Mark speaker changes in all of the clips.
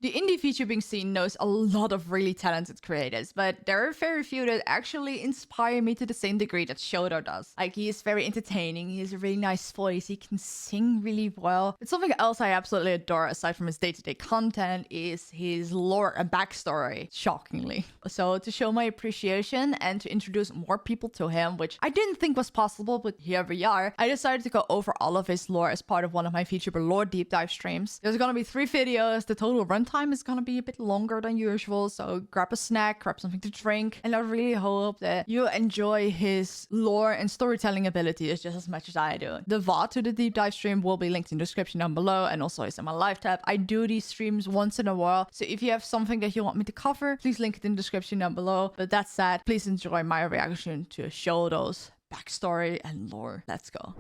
Speaker 1: The indie VTubing scene knows a lot of really talented creators, but there are very few that actually inspire me to the same degree that Shoto does. Like, he is very entertaining, he has a really nice voice, he can sing really well. But something else I absolutely adore, aside from his day-to-day content, is his lore and backstory, shockingly. So to show my appreciation and to introduce more people to him, which I didn't think was possible, but here we are, I decided to go over all of his lore as part of one of my VTuber lore deep dive streams. There's gonna be 3 videos, the total runtime is gonna be a bit longer than usual, so grab a snack, grab something to drink, and I really hope that you enjoy his lore and storytelling abilities just as much as I do. The VOD to the deep dive stream will be linked in the description down below, and also is in my live tab. I do these streams once in a while, so if you have something that you want me to cover, please link it in the description down below. But that said, please enjoy my reaction to Shoto's backstory and lore. Let's go.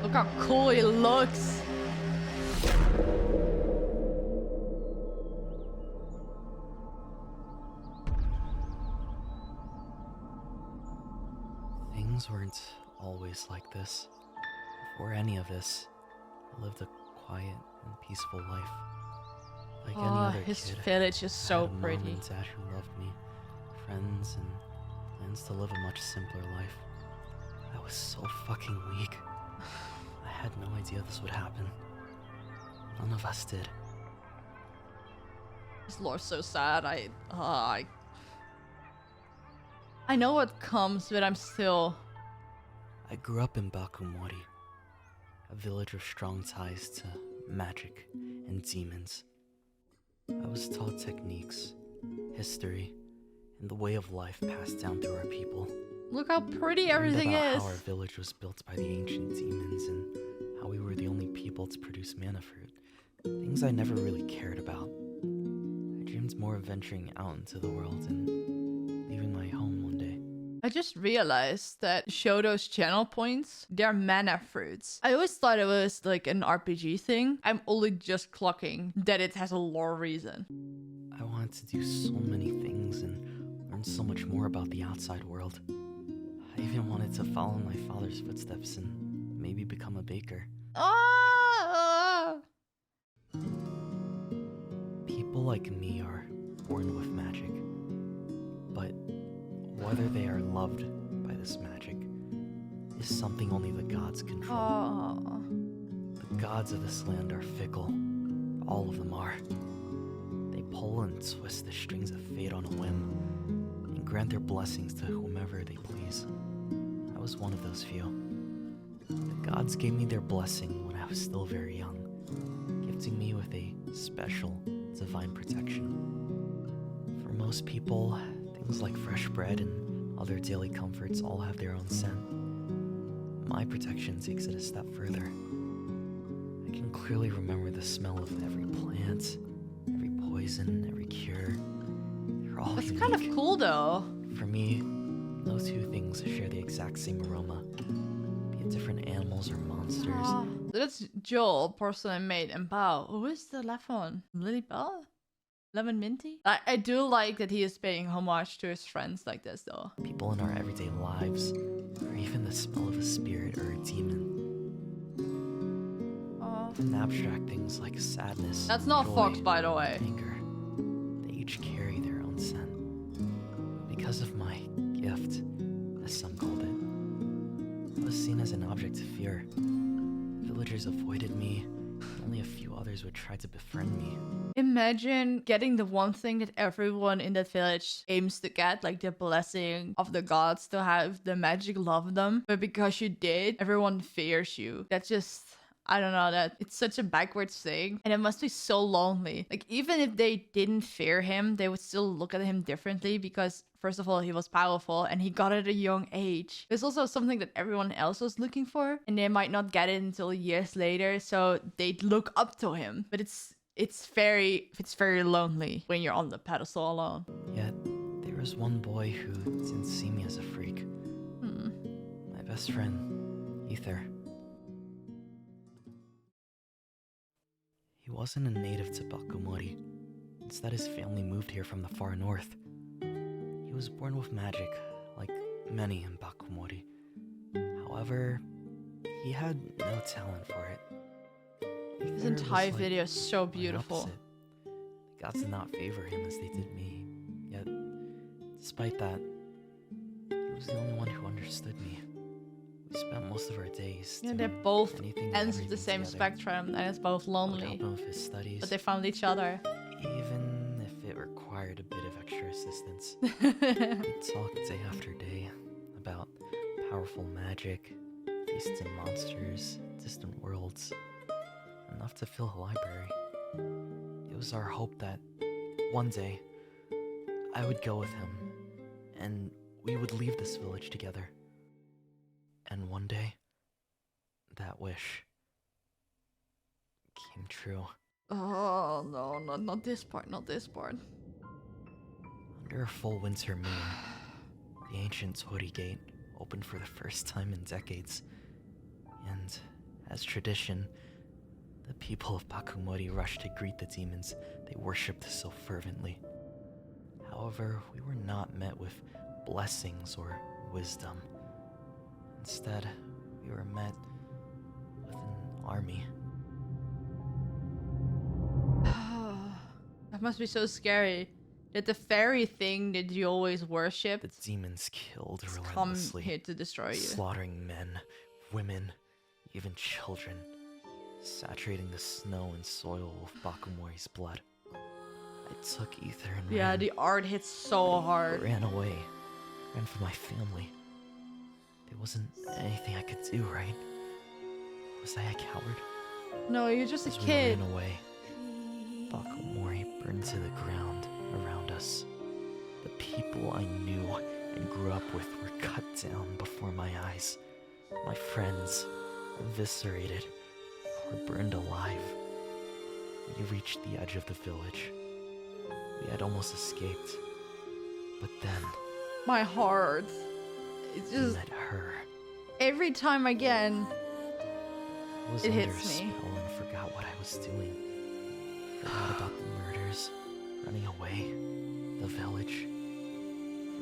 Speaker 1: Look how cool he looks.
Speaker 2: Things weren't always like this. Before any of this, I lived a quiet and peaceful life. Like any other
Speaker 1: his
Speaker 2: kid,
Speaker 1: village is so
Speaker 2: I had a mom
Speaker 1: pretty.
Speaker 2: and dad who loved me, friends, and plans to live a much simpler life. I was so fucking weak. I had no idea this would happen. None of us did.
Speaker 1: This lore's so sad. I know what comes, but I'm still...
Speaker 2: I grew up in Bakumori, a village with strong ties to magic and demons. I was taught techniques, history, and the way of life passed down through our people.
Speaker 1: Look how pretty
Speaker 2: I
Speaker 1: everything
Speaker 2: learned about
Speaker 1: is.
Speaker 2: how our village was built by the ancient demons and how we were the only people to produce mana fruit. Things I never really cared about. I dreamed more of venturing out into the world and leaving my home one day.
Speaker 1: I just realized that Shoto's channel points, they're mana fruits. I always thought it was like an RPG thing. I'm only just clocking that it has a lore reason.
Speaker 2: I wanted to do so many things and learn so much more about the outside world. I even wanted to follow my father's footsteps and maybe become a baker.
Speaker 1: Ah!
Speaker 2: People like me are born with magic, but whether they are loved by this magic is something only the gods control.
Speaker 1: Oh.
Speaker 2: The gods of this land are fickle. All of them are. They pull and twist the strings of fate on a whim and grant their blessings to whomever they please. I was one of those few. The gods gave me their blessing when I was still very young, gifting me with a special divine protection. For most people, things like fresh bread and other daily comforts all have their own scent. My protection takes it a step further. I can clearly remember the smell of every plant, every poison, every cure. They're all
Speaker 1: That's
Speaker 2: unique.
Speaker 1: kind of cool though.
Speaker 2: For me, no two things share the exact same aroma, be it different animals or monsters.
Speaker 1: So that's Joel, Porcelain Maid, and Bao. Who is the left one? Lily Bell? Lemon Minty? I do like that he is paying homage to his friends like this though.
Speaker 2: People in our everyday lives, or even the smell of a spirit or a demon. And abstract things like sadness.
Speaker 1: That's not
Speaker 2: joy,
Speaker 1: Fox, by the way.
Speaker 2: Anger. They each carry their own scent. Because of my gift, as some called it, I was seen as an object of fear. Villagers avoided me. Only a few others would try to befriend me.
Speaker 1: Imagine getting the one thing that everyone in that village aims to get, like the blessing of the gods to have the magic love them. But because you did, everyone fears you. That's just... I don't know, that it's such a backwards thing, and it must be so lonely. Like, even if they didn't fear him, they would still look at him differently because, first of all, he was powerful and he got it at a young age. There's also something that everyone else was looking for, and they might not get it until years later, so they'd look up to him. But it's very lonely when you're on the pedestal alone.
Speaker 2: Yet, there was one boy who didn't see me as a freak. My best friend, Ether. He wasn't a native to Bakumori. Instead, his family moved here from the far north. He was born with magic, like many in Bakumori. However, he had no talent for it.
Speaker 1: This
Speaker 2: Ether was
Speaker 1: entire
Speaker 2: like
Speaker 1: video is so
Speaker 2: my
Speaker 1: beautiful.
Speaker 2: opposite. The gods did not favor him as they did me. Yet, despite that, he was the only one who understood me. We spent most of our days
Speaker 1: Yeah,
Speaker 2: doing
Speaker 1: they're both
Speaker 2: anything and
Speaker 1: ends of the
Speaker 2: everything
Speaker 1: same
Speaker 2: together.
Speaker 1: spectrum, and it's both
Speaker 2: I would
Speaker 1: lonely.
Speaker 2: help him with his studies,
Speaker 1: But they found each other.
Speaker 2: even if it required a bit of extra assistance. We'd talk day after day about powerful magic, beasts and monsters, distant worlds, enough to fill a library. It was our hope that one day I would go with him and we would leave this village together. And one day, that wish came true.
Speaker 1: Oh no, not this part, not this part.
Speaker 2: Under a full winter moon, the ancient Torii Gate opened for the first time in decades. And, as tradition, the people of Bakumori rushed to greet the demons they worshipped so fervently. However, we were not met with blessings or wisdom. Instead, we were met with an army.
Speaker 1: That must be so scary. That the fairy thing that you always worship
Speaker 2: The demons killed
Speaker 1: come
Speaker 2: relentlessly,
Speaker 1: here to destroy you.
Speaker 2: slaughtering men, women, even children, saturating the snow and soil with Bakumori's blood. I took Ether and
Speaker 1: Yeah,
Speaker 2: ran.
Speaker 1: the art hits so hard.
Speaker 2: Ran away. Ran for my family. There wasn't anything I could do, right? Was I a coward?
Speaker 1: No, you're just a
Speaker 2: As we
Speaker 1: kid.
Speaker 2: ran away, Bakumori burned to the ground around us. The people I knew and grew up with were cut down before my eyes. My friends, eviscerated or burned alive. We reached the edge of the village. We had almost escaped. But then,
Speaker 1: My heart. It's
Speaker 2: we
Speaker 1: just
Speaker 2: met her.
Speaker 1: every time again.
Speaker 2: I was
Speaker 1: It
Speaker 2: under
Speaker 1: hits
Speaker 2: a
Speaker 1: me.
Speaker 2: spell and forgot what I was doing. Forgot about the murders, running away, the village.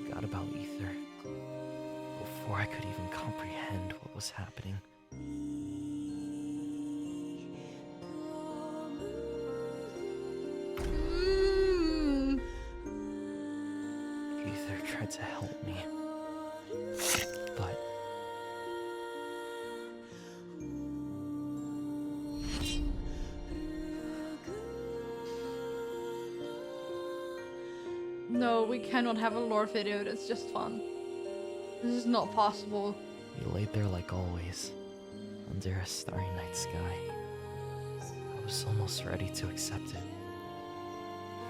Speaker 2: Forgot about Ether. Before I could even comprehend what was happening.
Speaker 1: Mm.
Speaker 2: Ether tried to help me. But
Speaker 1: No, we cannot have a lore video that's just fun. This is not possible.
Speaker 2: we laid there like always, under a starry night sky. I was almost ready to accept it.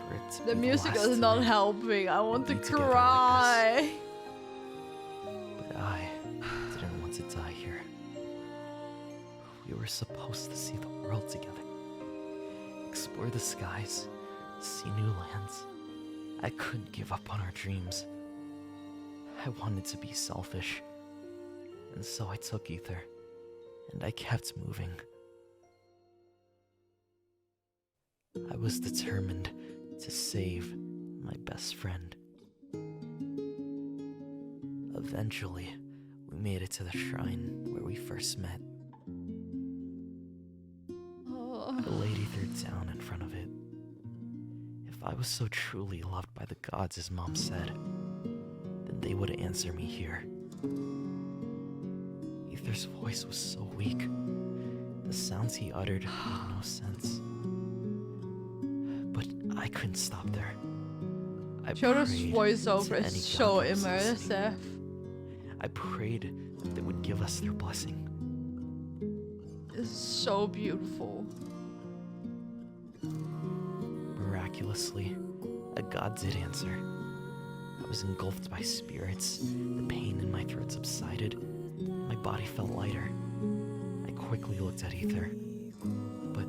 Speaker 2: For it to
Speaker 1: The
Speaker 2: be
Speaker 1: music
Speaker 2: last
Speaker 1: is not
Speaker 2: time
Speaker 1: helping. I want to
Speaker 2: be together like
Speaker 1: cry.
Speaker 2: But I didn't want to die here. We were supposed to see the world together. Explore the skies, see new lands. I couldn't give up on our dreams. I wanted to be selfish. And so I took Ether, and I kept moving. I was determined to save my best friend. Eventually, we made it to the shrine where we first met.
Speaker 1: Oh.
Speaker 2: I laid Ether down in front of it. If I was so truly loved by the gods as Mom said, then they would answer me here. Ether's voice was so weak. The sounds he uttered made no sense. But I couldn't stop there. I
Speaker 1: Shoto's
Speaker 2: prayed
Speaker 1: voiceover
Speaker 2: to any
Speaker 1: is so
Speaker 2: god that was
Speaker 1: immersive.
Speaker 2: listening. I prayed that they would give us their blessing.
Speaker 1: It's so beautiful.
Speaker 2: Miraculously, a god did answer. I was engulfed by spirits, the pain in my throat subsided, my body felt lighter. I quickly looked at Ether, but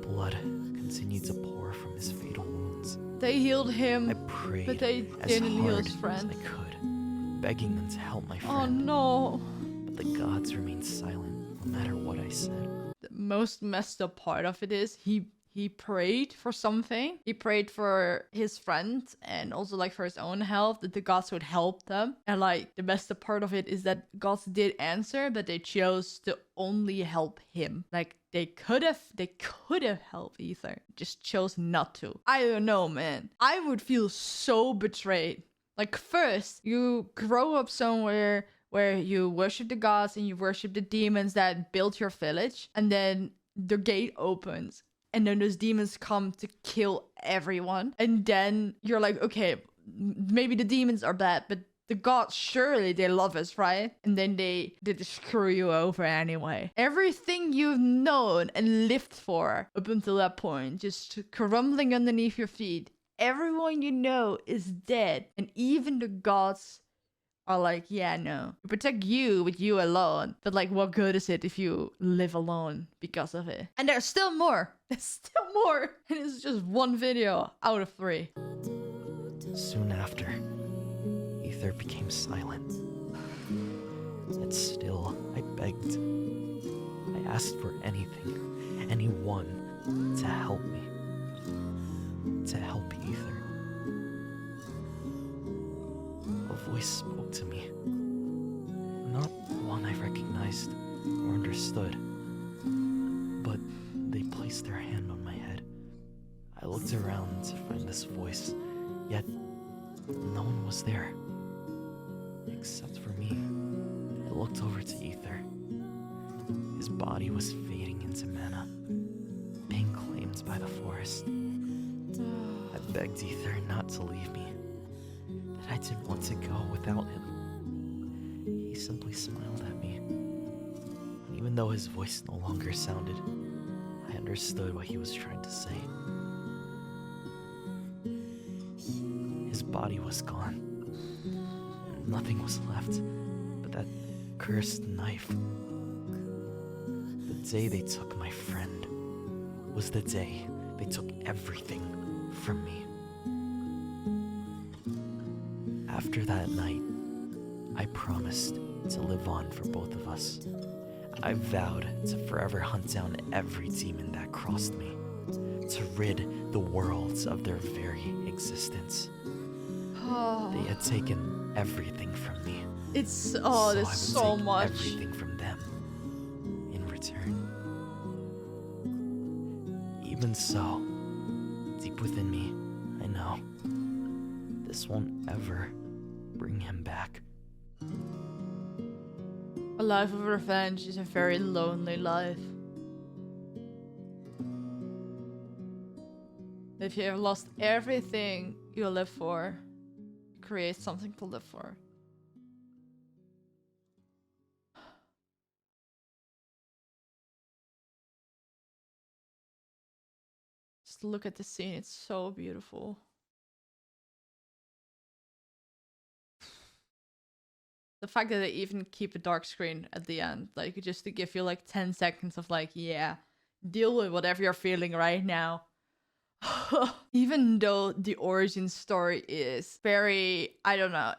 Speaker 2: blood continued to pour from his fatal wounds.
Speaker 1: They healed
Speaker 2: I
Speaker 1: him,
Speaker 2: prayed
Speaker 1: but they
Speaker 2: as
Speaker 1: didn't heal
Speaker 2: hard
Speaker 1: his friend.
Speaker 2: as I could, begging them to help my
Speaker 1: Oh
Speaker 2: friend.
Speaker 1: no.
Speaker 2: But the gods remained silent, no matter what I said.
Speaker 1: The most messed up part of it is he he prayed for something. He prayed for his friend and also like for his own health, that the gods would help them. And like the best part of it is that gods did answer, but they chose to only help him. Like they could have helped Ether, just chose not to. I don't know, man. I would feel so betrayed. Like first, you grow up somewhere where you worship the gods and you worship the demons that built your village, and then the gate opens and then those demons come to kill everyone. And then you're like, okay, maybe the demons are bad, but the gods, surely they love us, right? And then they just screw you over anyway. Everything you've known and lived for up until that point, just crumbling underneath your feet. Everyone you know is dead. And even the gods are like, yeah, no. We protect you with you alone. But like, what good is it if you live alone because of it? And there's still more. There's still more. And it's just one video out of 3.
Speaker 2: Soon after, Ether became silent. Yet still, I begged. I asked for anything, anyone, to help me. To help Ether. A voice spoke to me. Not one I recognized or understood, but they placed their hand on my head. I looked around to find this voice, yet no one was there. Except for me. I looked over to Ether. His body was fading into mana, being claimed by the forest. I begged Ether not to leave me, that I didn't want to go without him. He simply smiled at me. And even though his voice no longer sounded, I understood what he was trying to say. His body was gone. Nothing was left but that cursed knife. The day they took my friend was the day they took everything from me. After that night, I promised to live on for both of us. I vowed to forever hunt down every demon that crossed me, to rid the worlds of their very existence. They had taken everything from me.
Speaker 1: It's
Speaker 2: so
Speaker 1: oh,
Speaker 2: I
Speaker 1: there's
Speaker 2: would
Speaker 1: so
Speaker 2: take
Speaker 1: much.
Speaker 2: everything from them in return. Even so, deep within me, I know this won't ever bring him back.
Speaker 1: A life of revenge is a very lonely life. If you have lost everything you live for, create something to live for. Just look at the scene, it's so beautiful. The fact that they even keep a dark screen at the end, like just to give you like 10 seconds of like, yeah, deal with whatever you're feeling right now. Even though the origin story is very, I don't know,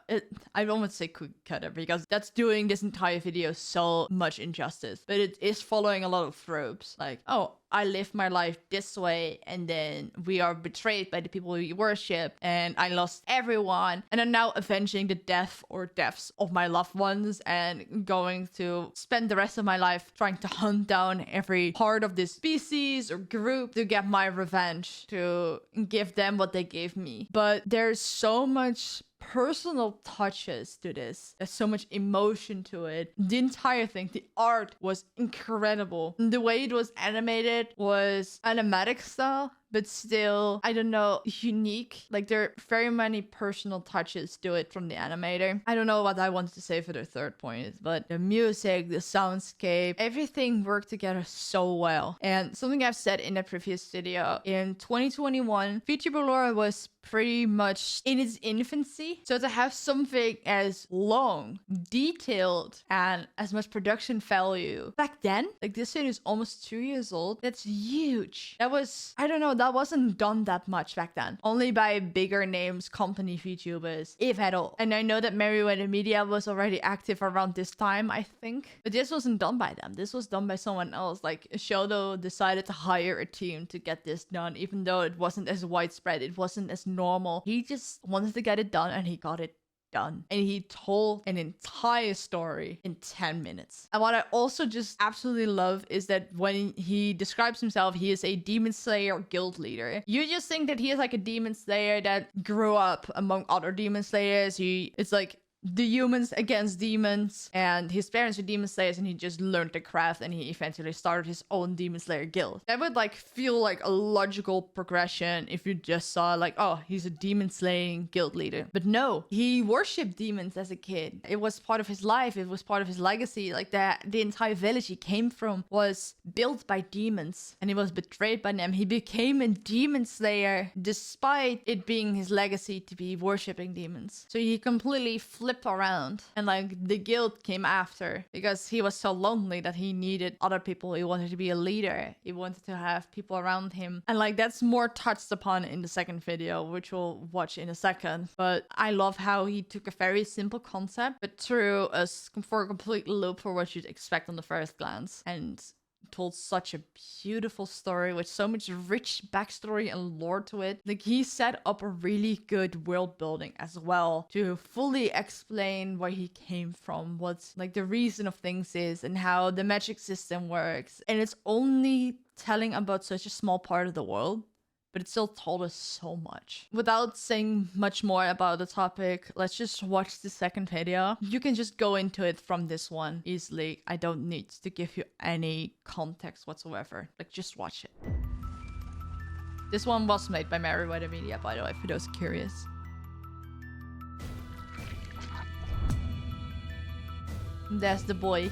Speaker 1: I don't want to say cookie cutter because that's doing this entire video so much injustice, but it is following a lot of tropes. Like, oh, I live my life this way, and then we are betrayed by the people we worship, and I lost everyone, and I'm now avenging the death or deaths of my loved ones, and going to spend the rest of my life trying to hunt down every part of this species or group to get my revenge, to give them what they gave me. But there's so much personal touches to this. There's so much emotion to it. The entire thing, the art was incredible. The way it was animated was animatic style, but still, I don't know, unique. Like there are very many personal touches to it from the animator. I don't know what I wanted to say for the third point, but the music, the soundscape, everything worked together so well. And something I've said in the previous video, in 2021, VTuber lore was pretty much in its infancy. So to have something as long, detailed, and as much production value back then, like this thing is almost 2 years old. That's huge. That was, I don't know, that wasn't done that much back then. Only by bigger names, company VTubers, if at all. And I know that Meriwether Media was already active around this time, I think. But this wasn't done by them. This was done by someone else. Like, Shoto decided to hire a team to get this done, even though it wasn't as widespread. It wasn't as normal. He just wanted to get it done, and he got it done. And he told an entire story in 10 minutes. And what I also just absolutely love is that when he describes himself, he is a demon slayer guild leader. You just think that he is like a demon slayer that grew up among other demon slayers. It's like the humans against demons, and his parents were demon slayers, and he just learned the craft, and he eventually started his own demon slayer guild. That would like feel like a logical progression if you just saw like, oh, he's a demon slaying guild leader. But no, he worshipped demons as a kid. It was part of his life. It was part of his legacy. Like the entire village he came from was built by demons, and he was betrayed by them. He became a demon slayer despite it being his legacy to be worshipping demons. So he completely flipped around, and like the guild came after because he was so lonely that he needed other people. He wanted to be a leader. He wanted to have people around him, and like that's more touched upon in the second video, which we'll watch in a second. But I love how he took a very simple concept but threw us for a complete loop for what you'd expect on the first glance, and told such a beautiful story with so much rich backstory and lore to it. Like, he set up a really good world building as well to fully explain where he came from, what's like the reason of things is, and how the magic system works. And it's only telling about such a small part of the world, but it still told us so much. Without saying much more about the topic, let's just watch the second video. You can just go into it from this one easily. I don't need to give you any context whatsoever. Like, just watch it. This one was made by Meriwether Media, by the way, for those curious. There's the boy.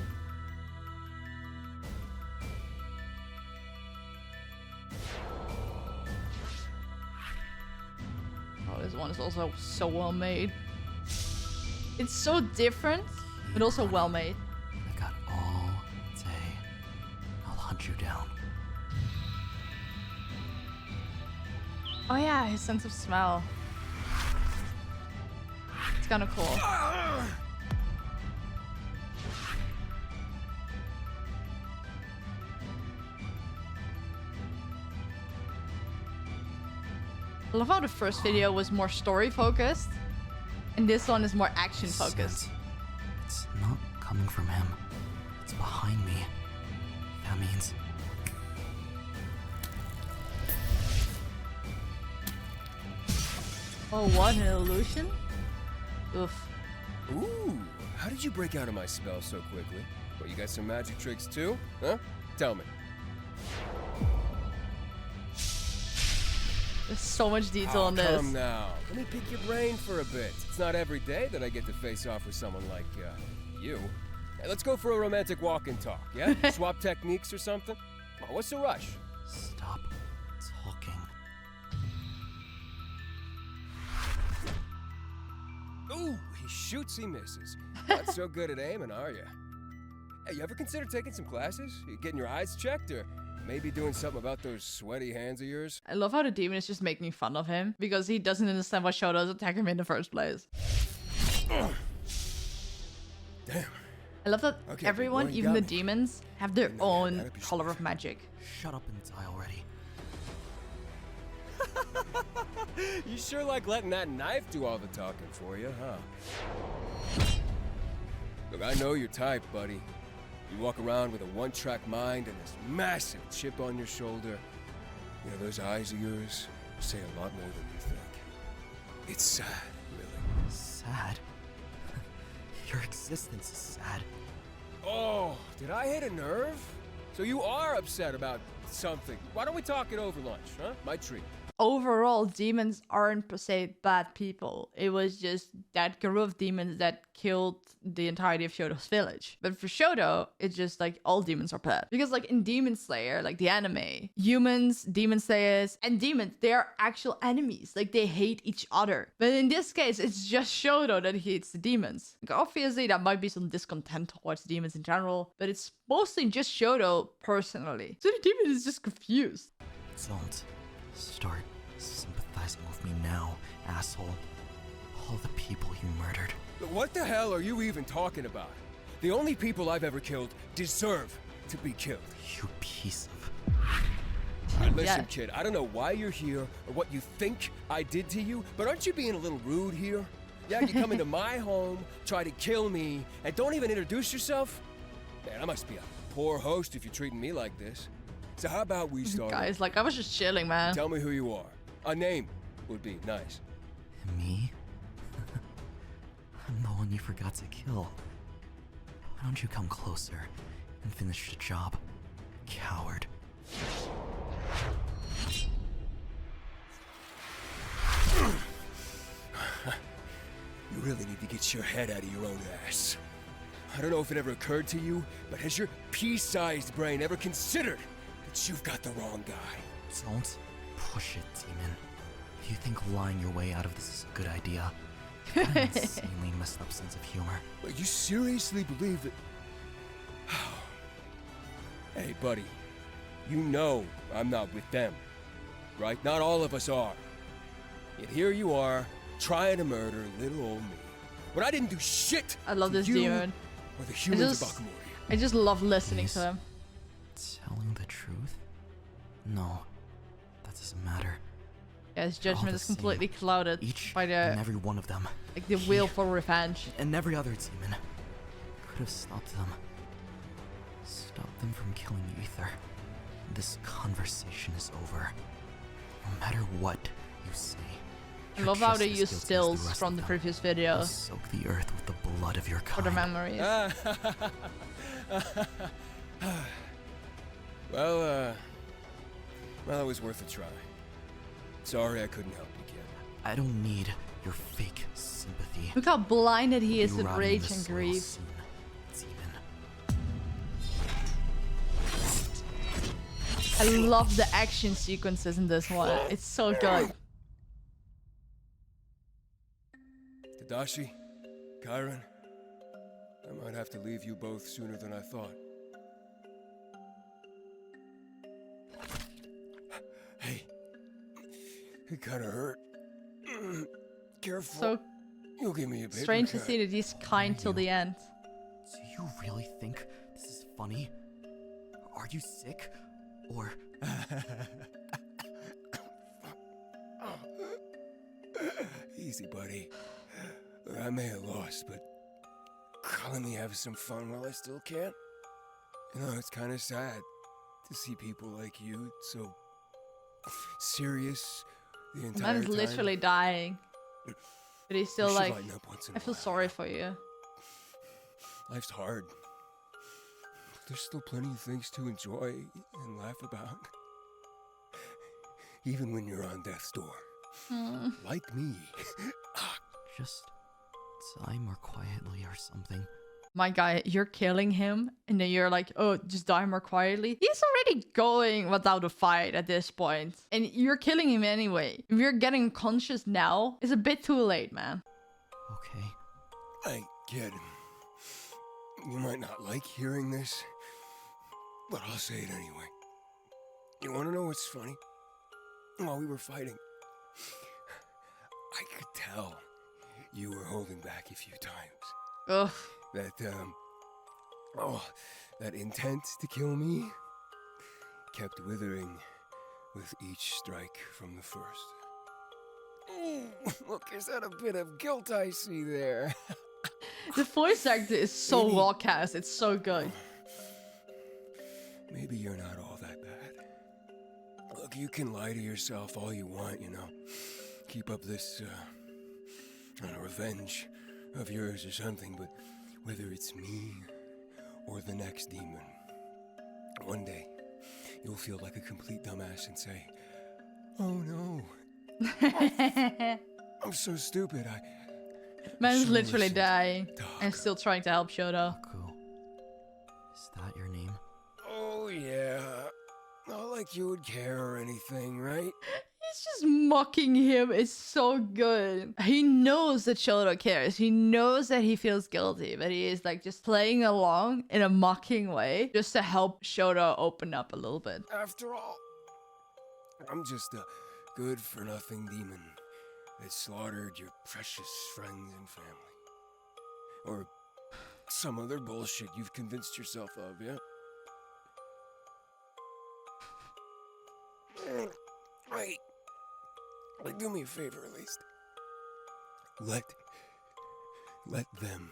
Speaker 1: This one is also so well made. It's so different, but also well made.
Speaker 2: I got all day. I'll hunt you down.
Speaker 1: Oh yeah, his sense of smell. It's kind of cool. I love how the first video was more story focused, and this one is more action focused.
Speaker 2: It's not coming from him. It's behind me. That means...
Speaker 1: Oh, what an illusion? Oof.
Speaker 3: Ooh, how did you break out of my spell so quickly? Well, you got some magic tricks too? Huh? Tell me.
Speaker 1: There's so much detail in this.
Speaker 3: Come now. Let me pick your brain for a bit. It's not every day that I get to face off with someone like, you. Hey, let's go for a romantic walk and talk, yeah? Swap techniques or something? Oh, what's the rush?
Speaker 2: Stop talking.
Speaker 3: Ooh, he shoots, he misses. Not so good at aiming, are you? Hey, you ever consider taking some classes? You getting your eyes checked, or maybe doing something about those sweaty hands of yours?
Speaker 1: I love how the demon is just making fun of him because he doesn't understand why Shoto is attacking him in the first place.
Speaker 3: Damn.
Speaker 1: I love that
Speaker 3: Okay,
Speaker 1: everyone,
Speaker 3: boy, you
Speaker 1: even
Speaker 3: got
Speaker 1: the
Speaker 3: me.
Speaker 1: demons, have their
Speaker 3: No,
Speaker 1: own
Speaker 3: that'd be
Speaker 1: color
Speaker 3: smart.
Speaker 1: of magic.
Speaker 2: Shut up and die already.
Speaker 3: You sure like letting that knife do all the talking for you, huh? Look, I know your type, buddy. You walk around with a one-track mind and this massive chip on your shoulder. You know, those eyes of yours say a lot more than you think. It's sad, really.
Speaker 2: Sad? Your existence is sad.
Speaker 3: Oh, did I hit a nerve? So you are upset about something. Why don't we talk it over lunch, huh? My treat.
Speaker 1: Overall, demons aren't per se bad people. It was just that group of demons that killed the entirety of Shoto's village. But for Shoto, it's just like all demons are bad. Because like in Demon Slayer, like the anime, humans, demon slayers, and demons, they are actual enemies. Like they hate each other. But in this case, it's just Shoto that hates the demons. Like obviously, there might be some discontent towards demons in general, but it's mostly just Shoto personally. So the demon is just confused.
Speaker 2: Don't Start sympathizing with me now, asshole. All the people you murdered.
Speaker 3: What the hell are you even talking about? The only people I've ever killed deserve to be killed.
Speaker 2: You piece of...
Speaker 3: Listen, kid, I don't know why you're here or what you think I did to you, but aren't you being a little rude here? Yeah, you come into my home, try to kill me, and don't even introduce yourself? Man, I must be a poor host if you're treating me like this. So how about we start?
Speaker 1: Guys, like, I was just chilling, man.
Speaker 3: Tell me who you are. A name would be nice.
Speaker 2: Me? I'm the one you forgot to kill. Why don't you come closer and finish the job, coward?
Speaker 3: You really need to get your head out of your own ass. I don't know if it ever occurred to you, but has your pea-sized brain ever considered that you've got the wrong guy?
Speaker 2: Don't push it, demon. If you think lying your way out of this is a good idea, you have an insanely messed up sense of humor.
Speaker 3: But you seriously believe that... Hey, buddy. You know I'm not with them, right? Not all of us are. Yet here you are, trying to murder little old me. When I didn't do shit.
Speaker 1: I love this
Speaker 3: you
Speaker 1: demon.
Speaker 3: Or the humans of Bakamori.
Speaker 1: I just love listening
Speaker 2: He's
Speaker 1: to him.
Speaker 2: telling the truth? No, that doesn't matter.
Speaker 1: Yeah, his
Speaker 2: They're all
Speaker 1: judgment
Speaker 2: the
Speaker 1: is completely clouded
Speaker 2: Each
Speaker 1: by
Speaker 2: and
Speaker 1: the
Speaker 2: every one of them.
Speaker 1: like the will for revenge.
Speaker 2: And every other demon could have stopped them. Stopped them from killing Ether. This conversation is over. No matter what you say.
Speaker 1: I
Speaker 2: you're
Speaker 1: love how
Speaker 2: just
Speaker 1: they
Speaker 2: as
Speaker 1: use
Speaker 2: guilty as the
Speaker 1: stills
Speaker 2: rest
Speaker 1: from
Speaker 2: of
Speaker 1: the
Speaker 2: them.
Speaker 1: previous
Speaker 2: You'll
Speaker 1: video
Speaker 2: soak the earth with the blood of your
Speaker 1: for
Speaker 2: kind.
Speaker 1: the memories.
Speaker 3: Well, it was worth a try. Sorry I couldn't help you, kid.
Speaker 2: I don't need your fake sympathy.
Speaker 1: Look how blinded he is
Speaker 2: You
Speaker 1: with
Speaker 2: rotting
Speaker 1: rage
Speaker 2: this
Speaker 1: and
Speaker 2: little
Speaker 1: grief.
Speaker 2: scene, demon.
Speaker 1: I love the action sequences in this one. It's so good.
Speaker 3: Tadashi, Kyron, I might have to leave you both sooner than I thought. Hey, it kinda hurt. Careful.
Speaker 1: So
Speaker 3: You'll give me a paper
Speaker 1: strange to
Speaker 3: cut.
Speaker 1: see that he's kind till the end.
Speaker 2: Do you really think this is funny? Are you sick? Or...
Speaker 3: Easy, buddy. Look, I may have lost, but let me have some fun while I still can. You know, it's kind of sad to see people like you so serious the
Speaker 1: The
Speaker 3: entire
Speaker 1: man is
Speaker 3: time.
Speaker 1: literally dying. But he's still
Speaker 3: You should
Speaker 1: like,
Speaker 3: lighten up once in
Speaker 1: I
Speaker 3: a
Speaker 1: feel
Speaker 3: while.
Speaker 1: sorry for you.
Speaker 3: Life's hard. There's still plenty of things to enjoy and laugh about. Even when you're on death's door. Like me.
Speaker 2: just die more quietly or something.
Speaker 1: My guy, you're killing him, and then you're like, oh, just die more quietly. He's already going without a fight at this point, and you're killing him anyway. If you're getting conscious now, it's a bit too late, man.
Speaker 2: Okay.
Speaker 3: I get him. You might not like hearing this, but I'll say it anyway. You want to know what's funny? While we were fighting, I could tell you were holding back a few times.
Speaker 1: Ugh.
Speaker 3: That intent to kill me kept withering with each strike from the first. Look, is that a bit of guilt I see there?
Speaker 1: The voice actor is so well cast. It's so good.
Speaker 3: Maybe you're not all that bad. Look, you can lie to yourself all you want, you know. Keep up this, revenge of yours or something, but whether it's me or the next demon, one day you'll feel like a complete dumbass and say, oh no, I'm so stupid,
Speaker 1: Man's
Speaker 3: Sure,
Speaker 1: literally
Speaker 3: listen.
Speaker 1: dying
Speaker 3: Dog.
Speaker 1: and still trying to help Shoto.
Speaker 2: Aku. Is that your name?
Speaker 3: Oh yeah, not like you would care or anything, right?
Speaker 1: He's just mocking him. It's so good. He knows that Shoto cares. He knows that he feels guilty, but he is like just playing along in a mocking way just to help Shoto open up a little bit.
Speaker 3: After all, I'm just a good-for-nothing demon that slaughtered your precious friends and family. Or some other bullshit you've convinced yourself of, yeah? Wait. Like, do me a favor, at least. Let them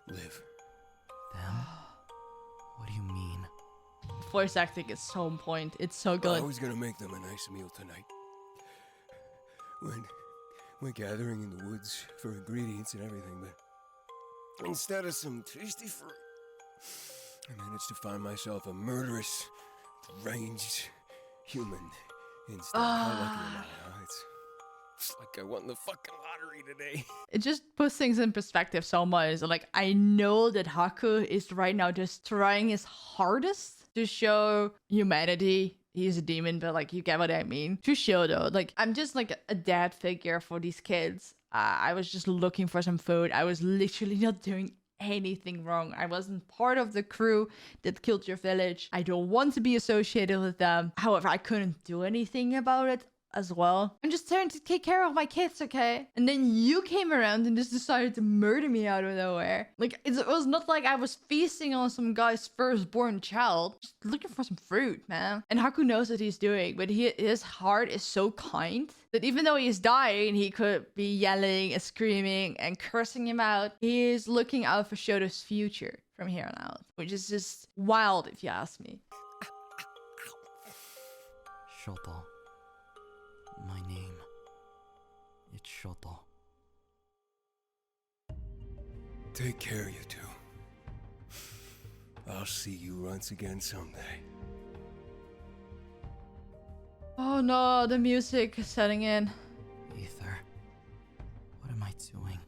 Speaker 3: live.
Speaker 2: Them? What do you mean?
Speaker 1: Voice acting is so on point. It's so
Speaker 3: I
Speaker 1: good.
Speaker 3: was gonna make them a nice meal tonight. When we're gathering in the woods for ingredients and everything, but instead of some tasty fruit, I managed to find myself a murderous, deranged human instead. How lucky am I, huh? It's like I won the fucking lottery today.
Speaker 1: It just puts things in perspective so much. Like, I know that Haku is right now just trying his hardest to show humanity. He's a demon, but like, you get what I mean. To Shoto, like, I'm just like a dad figure for these kids. I was just looking for some food. I was literally not doing anything wrong. I wasn't part of the crew that killed your village. I don't want to be associated with them. However, I couldn't do anything about it as well. I'm just trying to take care of my kids, okay? And then you came around and just decided to murder me out of nowhere. Like, it was not like I was feasting on some guy's firstborn child. Just looking for some fruit, man. And Haku knows what he's doing, but his heart is so kind that even though he's dying, he could be yelling and screaming and cursing him out. He is looking out for Shoto's future from here on out, which is just wild if you ask me.
Speaker 2: Shoto. My name. It's Shoto.
Speaker 3: Take care, you two. I'll see you once again someday.
Speaker 1: Oh no, the music is setting in.
Speaker 2: Ether. What am I doing?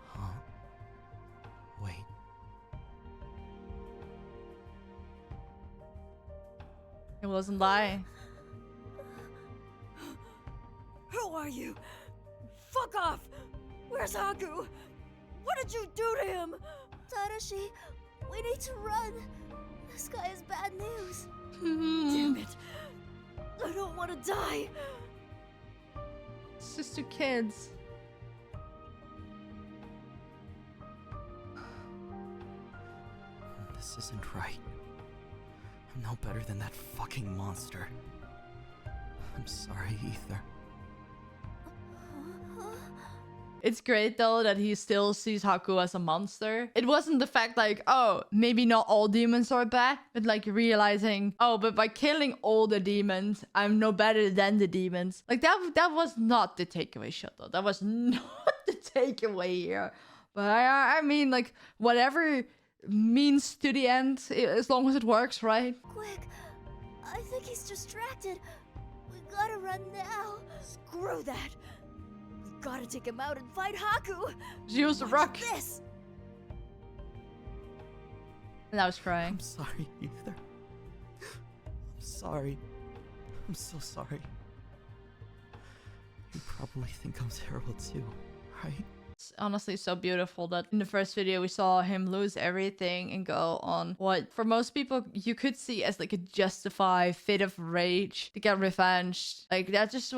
Speaker 2: Huh? Wait.
Speaker 1: It wasn't lying.
Speaker 4: Who are you? Fuck off! Where's Haku? What did you do to him?
Speaker 5: Tadashi, we need to run. This guy is bad news.
Speaker 4: Damn it. I don't want to die.
Speaker 1: It's just two kids.
Speaker 2: This isn't right. I'm no better than that fucking monster. I'm sorry, Ether.
Speaker 1: It's great though that he still sees Haku as a monster. It wasn't the fact like, oh, maybe not all demons are bad, but like realizing, oh, but by killing all the demons, I'm no better than the demons. Like that was not the takeaway, Shoto. That was not the takeaway here. But I mean, like, whatever means to the end, as long as it works, right?
Speaker 5: Quick, I think he's distracted. We gotta run now.
Speaker 4: Screw that. We gotta take him out and fight Haku.
Speaker 1: Use the rock.
Speaker 4: This.
Speaker 1: And I was crying.
Speaker 2: I'm sorry, Ether. I'm sorry. I'm so sorry. You probably think I'm terrible too, right?
Speaker 1: It's honestly so beautiful that in the first video we saw him lose everything and go on what for most people you could see as like a justified fit of rage to get revenge. Like that's just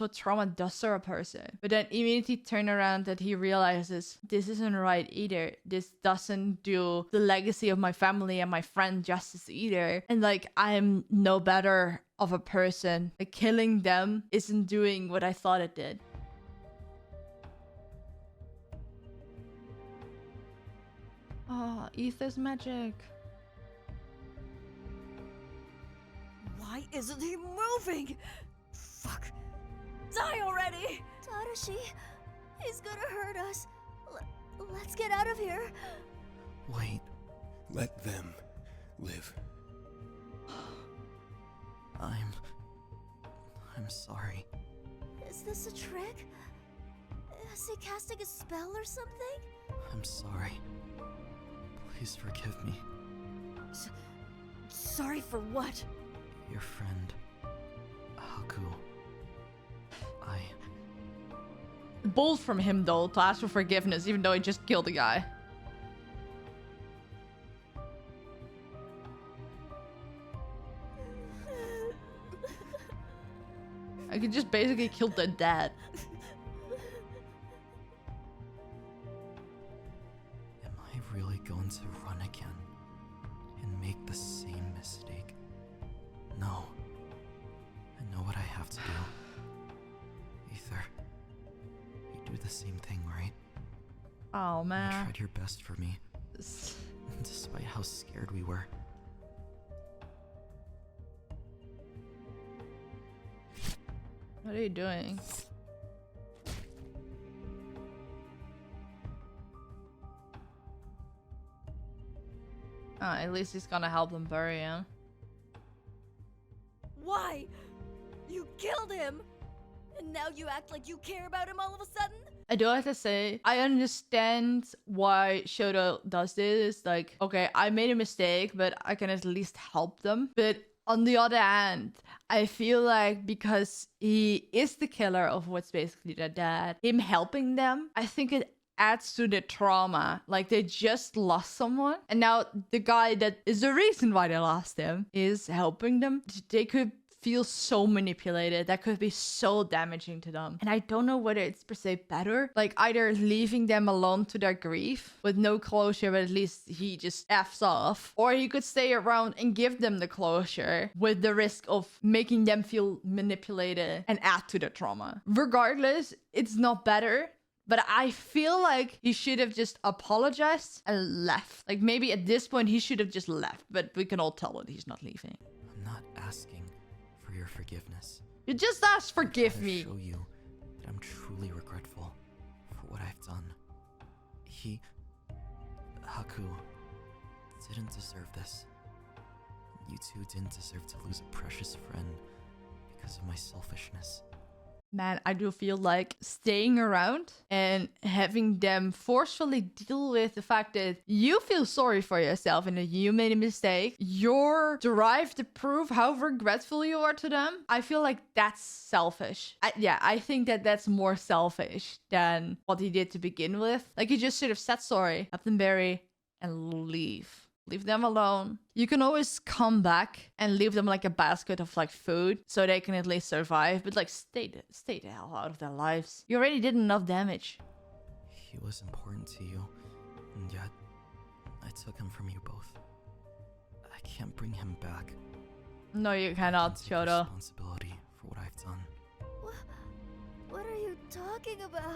Speaker 1: what trauma does to a person. But then immediately turn around that he realizes this isn't right either. This doesn't do the legacy of my family and my friend justice either. And like I'm no better of a person. Like killing them isn't doing what I thought it did. Oh, Ether's magic.
Speaker 4: Why isn't he moving? Fuck. Die already!
Speaker 5: Tadashi, he's gonna hurt us. Let's get out of here.
Speaker 2: Wait,
Speaker 3: Let them live.
Speaker 2: I'm sorry.
Speaker 5: Is this a trick? Is he casting a spell or something?
Speaker 2: I'm sorry. Please forgive me.
Speaker 4: Sorry for what?
Speaker 2: Your friend, Haku.
Speaker 1: Bold from him though to ask for forgiveness even though he just killed a guy. I could just basically kill the dad.
Speaker 2: Am I really going to run again and make the same mistake? No. I know what I have to do. Ether, you do the same thing, right?
Speaker 1: Oh
Speaker 2: You
Speaker 1: man.
Speaker 2: tried your best for me, despite how scared we were.
Speaker 1: What are you doing? At least he's gonna help them bury him.
Speaker 4: Why? You killed him! And now you act like you care about him all of a sudden?
Speaker 1: I do have to say, I understand why Shoto does this. Like, okay, I made a mistake, but I can at least help them. But on the other hand, I feel like because he is the killer of what's basically their dad, him helping them, I think it adds to the trauma. Like, they just lost someone, and now the guy that is the reason why they lost him is helping them. They could feel so manipulated. That could be so damaging to them. And I don't know whether it's per se better, like either leaving them alone to their grief with no closure, but at least he just F's off, or he could stay around and give them the closure with the risk of making them feel manipulated and add to the trauma. Regardless, it's not better. But I feel like he should have just apologized and left. Like, maybe at this point he should have just left, but we can all tell that he's not leaving.
Speaker 2: I'm not asking for your forgiveness.
Speaker 1: You just asked forgive
Speaker 2: To
Speaker 1: me.
Speaker 2: show you that I'm truly regretful for what I've done. Haku, didn't deserve this. You two didn't deserve to lose a precious friend because of my selfishness.
Speaker 1: Man, I do feel like staying around and having them forcefully deal with the fact that you feel sorry for yourself and that you made a mistake. Your drive to prove how regretful you are to them. I feel like that's selfish. I think that that's more selfish than what he did to begin with. Like, he just should have said sorry, have them bury, and leave. Leave them alone. You can always come back and leave them like a basket of like food so they can at least survive. But like, stay the hell out of their lives. You already did enough damage.
Speaker 2: He was important to you, and yet I took him from you both. I can't bring him back.
Speaker 1: No, you cannot,
Speaker 2: Take
Speaker 1: Shoto.
Speaker 2: responsibility for what I've done.
Speaker 5: What are you talking about?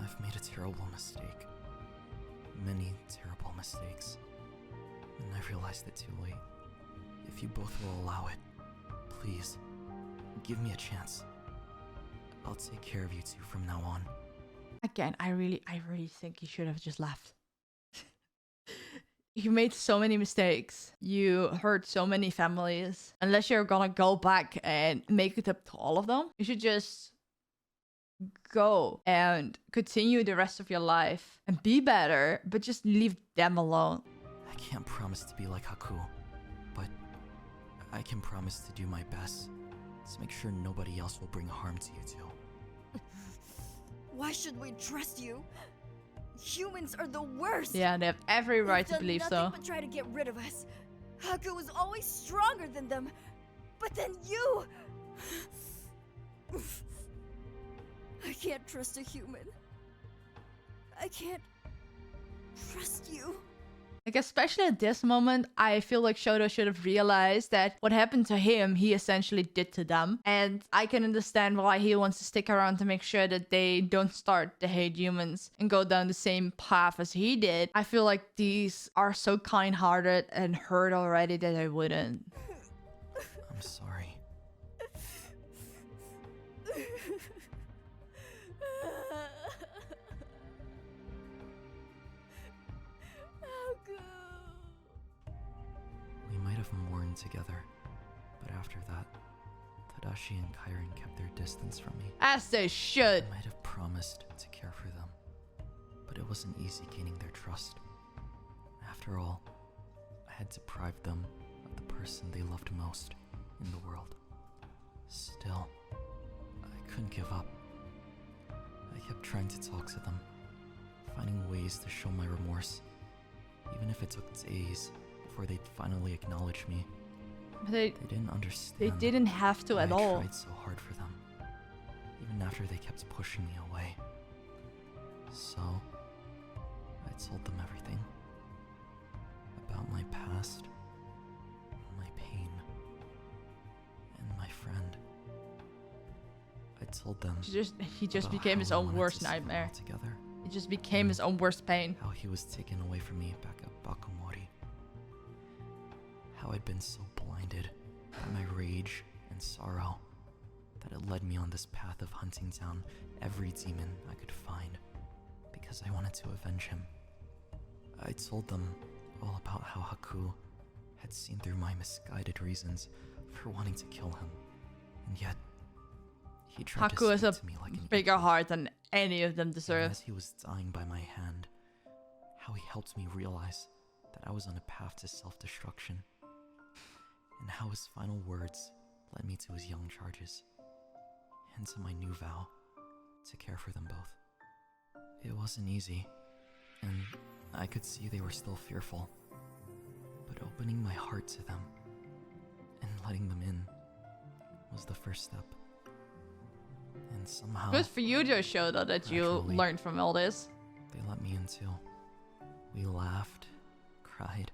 Speaker 2: I've made a terrible mistake. Many terrible mistakes. And I realized it too late. If you both will allow it, please, give me a chance. I'll take care of you two from now on.
Speaker 1: Again, I really think you should have just left. You made so many mistakes. You hurt so many families. Unless you're gonna go back and make it up to all of them, you should just go and continue the rest of your life and be better, but just leave them alone.
Speaker 2: I can't promise to be like Haku, but I can promise to do my best to make sure nobody else will bring harm to you two.
Speaker 4: Why should we trust you? Humans are the worst!
Speaker 1: Yeah, they have every right to
Speaker 4: They've done
Speaker 1: believe
Speaker 4: nothing
Speaker 1: so.
Speaker 4: but try to get rid of us. Haku was always stronger than them. But then you... I can't trust a human. I can't trust you.
Speaker 1: Like, especially at this moment, I feel like Shoto should have realized that what happened to him, he essentially did to them. And I can understand why he wants to stick around to make sure that they don't start to hate humans and go down the same path as he did. I feel like these are so kind-hearted and hurt already that I wouldn't.
Speaker 2: I'm sorry. We might have mourned together, but after that, Tadashi and Kairen kept their distance from me.
Speaker 1: As they should.
Speaker 2: I might have promised to care for them, but it wasn't easy gaining their trust. After all, I had deprived them of the person they loved most in the world. Still, I couldn't give up. I kept trying to talk to them, finding ways to show my remorse, even if it took days before they'd finally acknowledge me.
Speaker 1: They
Speaker 2: They didn't understand.
Speaker 1: didn't have to
Speaker 2: why
Speaker 1: at
Speaker 2: I
Speaker 1: all.
Speaker 2: tried so hard for even after they kept pushing me away. So, I told them everything. About my past, my pain, and my friend. I told them
Speaker 1: He just
Speaker 2: about
Speaker 1: became
Speaker 2: how
Speaker 1: his
Speaker 2: we
Speaker 1: own
Speaker 2: wanted
Speaker 1: worst
Speaker 2: to spend it
Speaker 1: nightmare.
Speaker 2: all together.
Speaker 1: He just became his own worst pain.
Speaker 2: How he was taken away from me back at Bakumori. How I'd been so blinded by my rage and sorrow that it led me on this path of hunting down every demon I could find because I wanted to avenge him. I told them all about how Haku had seen through my misguided reasons for wanting to kill him, and yet he tried
Speaker 1: Haku
Speaker 2: to
Speaker 1: has a
Speaker 2: speak to me like an
Speaker 1: bigger
Speaker 2: equal.
Speaker 1: heart than any of them
Speaker 2: And
Speaker 1: deserve.
Speaker 2: as he was dying by my hand, how he helped me realize that I was on a path to self-destruction, and how his final words led me to his young charges, and to my new vow to care for them both. It wasn't easy, and I could see they were still fearful, but opening my heart to them and letting them in was the first step. And somehow,
Speaker 1: Good for you, Shoto, that you
Speaker 2: Naturally.
Speaker 1: learned from all this.
Speaker 2: they let me in too. We laughed, cried,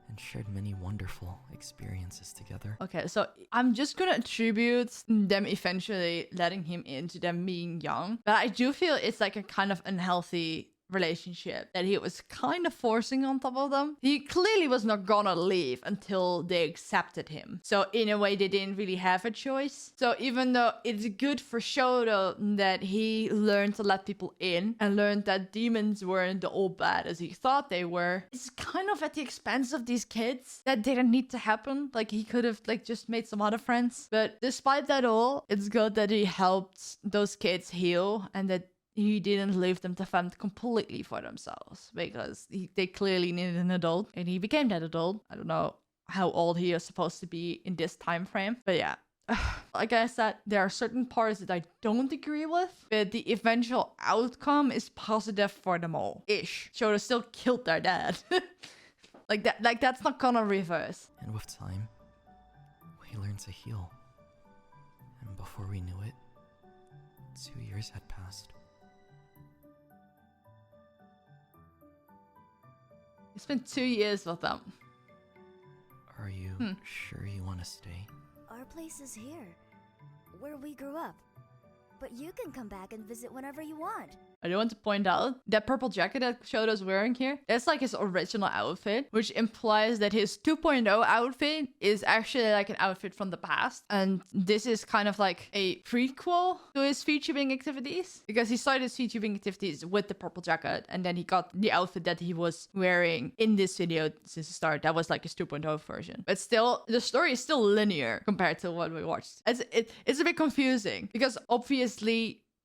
Speaker 2: and shared many wonderful experiences together.
Speaker 1: Okay, so I'm just gonna attribute them eventually letting him into them being young. But I do feel it's like a kind of unhealthy relationship that he was kind of forcing on top of them. He clearly was not gonna leave until they accepted him. So in a way, they didn't really have a choice. So even though it's good for Shoto that he learned to let people in and learned that demons weren't all bad as he thought they were, it's kind of at the expense of these kids. That didn't need to happen. Like, he could have like just made some other friends. But despite that all, it's good that he helped those kids heal and that he didn't leave them to fend completely for themselves, because they clearly needed an adult, and he became that adult. I don't know how old he is supposed to be in this time frame, but yeah. Like I said, there are certain parts that I don't agree with, but the eventual outcome is positive for them all. Ish. Shoto still killed their dad. Like that's not gonna reverse.
Speaker 2: And with time, we learned to heal. And before we knew it, 2 years had passed.
Speaker 1: It's been 2 years with them.
Speaker 2: Are you sure you want to stay?
Speaker 5: Our place is here, where we grew up. But you can come back and visit whenever you want.
Speaker 1: I do want to point out that purple jacket that Shoto's wearing here, that's like his original outfit, which implies that his 2.0 outfit is actually like an outfit from the past. And this is kind of like a prequel to his VTubing activities, because he started his VTubing activities with the purple jacket, and then he got the outfit that he was wearing in this video since the start. That was like his 2.0 version. But still, the story is still linear compared to what we watched. It's a bit confusing, because obviously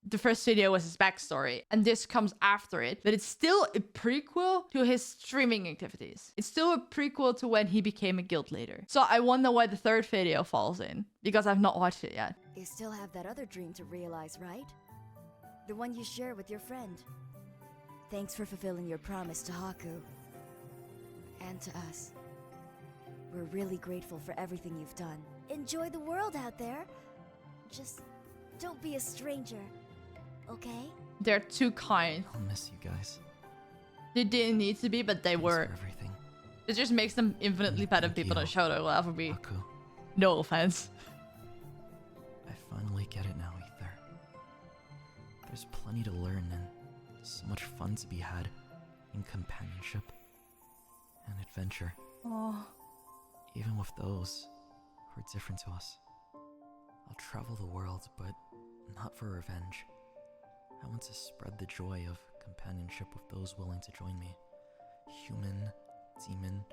Speaker 1: the first video was his backstory, and this comes after it, but it's still a prequel to his streaming activities. It's still a prequel to when he became a guild leader. So I wonder why the third video falls in, because I've not watched it yet.
Speaker 4: You still have that other dream to realize, right? The one you share with your friend. Thanks for fulfilling your promise to Haku. And to us. We're really grateful for everything you've done.
Speaker 5: Enjoy the world out there. Just don't be a stranger, okay?
Speaker 1: They're too kind.
Speaker 2: I'll miss you guys.
Speaker 1: They didn't need to be, but they
Speaker 2: Thanks
Speaker 1: were.
Speaker 2: for everything.
Speaker 1: It just makes them infinitely better
Speaker 2: Thank
Speaker 1: people than
Speaker 2: you,
Speaker 1: Shoto will ever be.
Speaker 2: Haku.
Speaker 1: No offense.
Speaker 2: I finally get it now, Ether. There's plenty to learn and so much fun to be had in companionship and adventure.
Speaker 1: Oh.
Speaker 2: Even with those who are different to us. I'll travel the world, but not for revenge. I want to spread the joy of companionship with those willing to join me. Human, demon,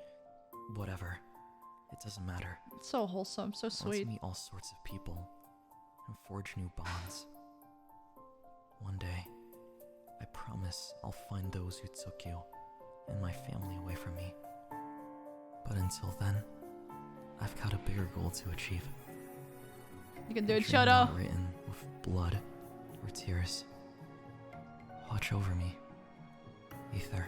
Speaker 2: whatever. It doesn't matter.
Speaker 1: It's so wholesome, so
Speaker 2: I want to
Speaker 1: sweet.
Speaker 2: meet all sorts of people and forge new bonds. One day, I promise I'll find those who took you and my family away from me. But until then, I've got a bigger goal to achieve.
Speaker 1: You can do
Speaker 2: A
Speaker 1: it,
Speaker 2: dream
Speaker 1: Shoto.
Speaker 2: not written with blood or tears. Watch over me, Ether.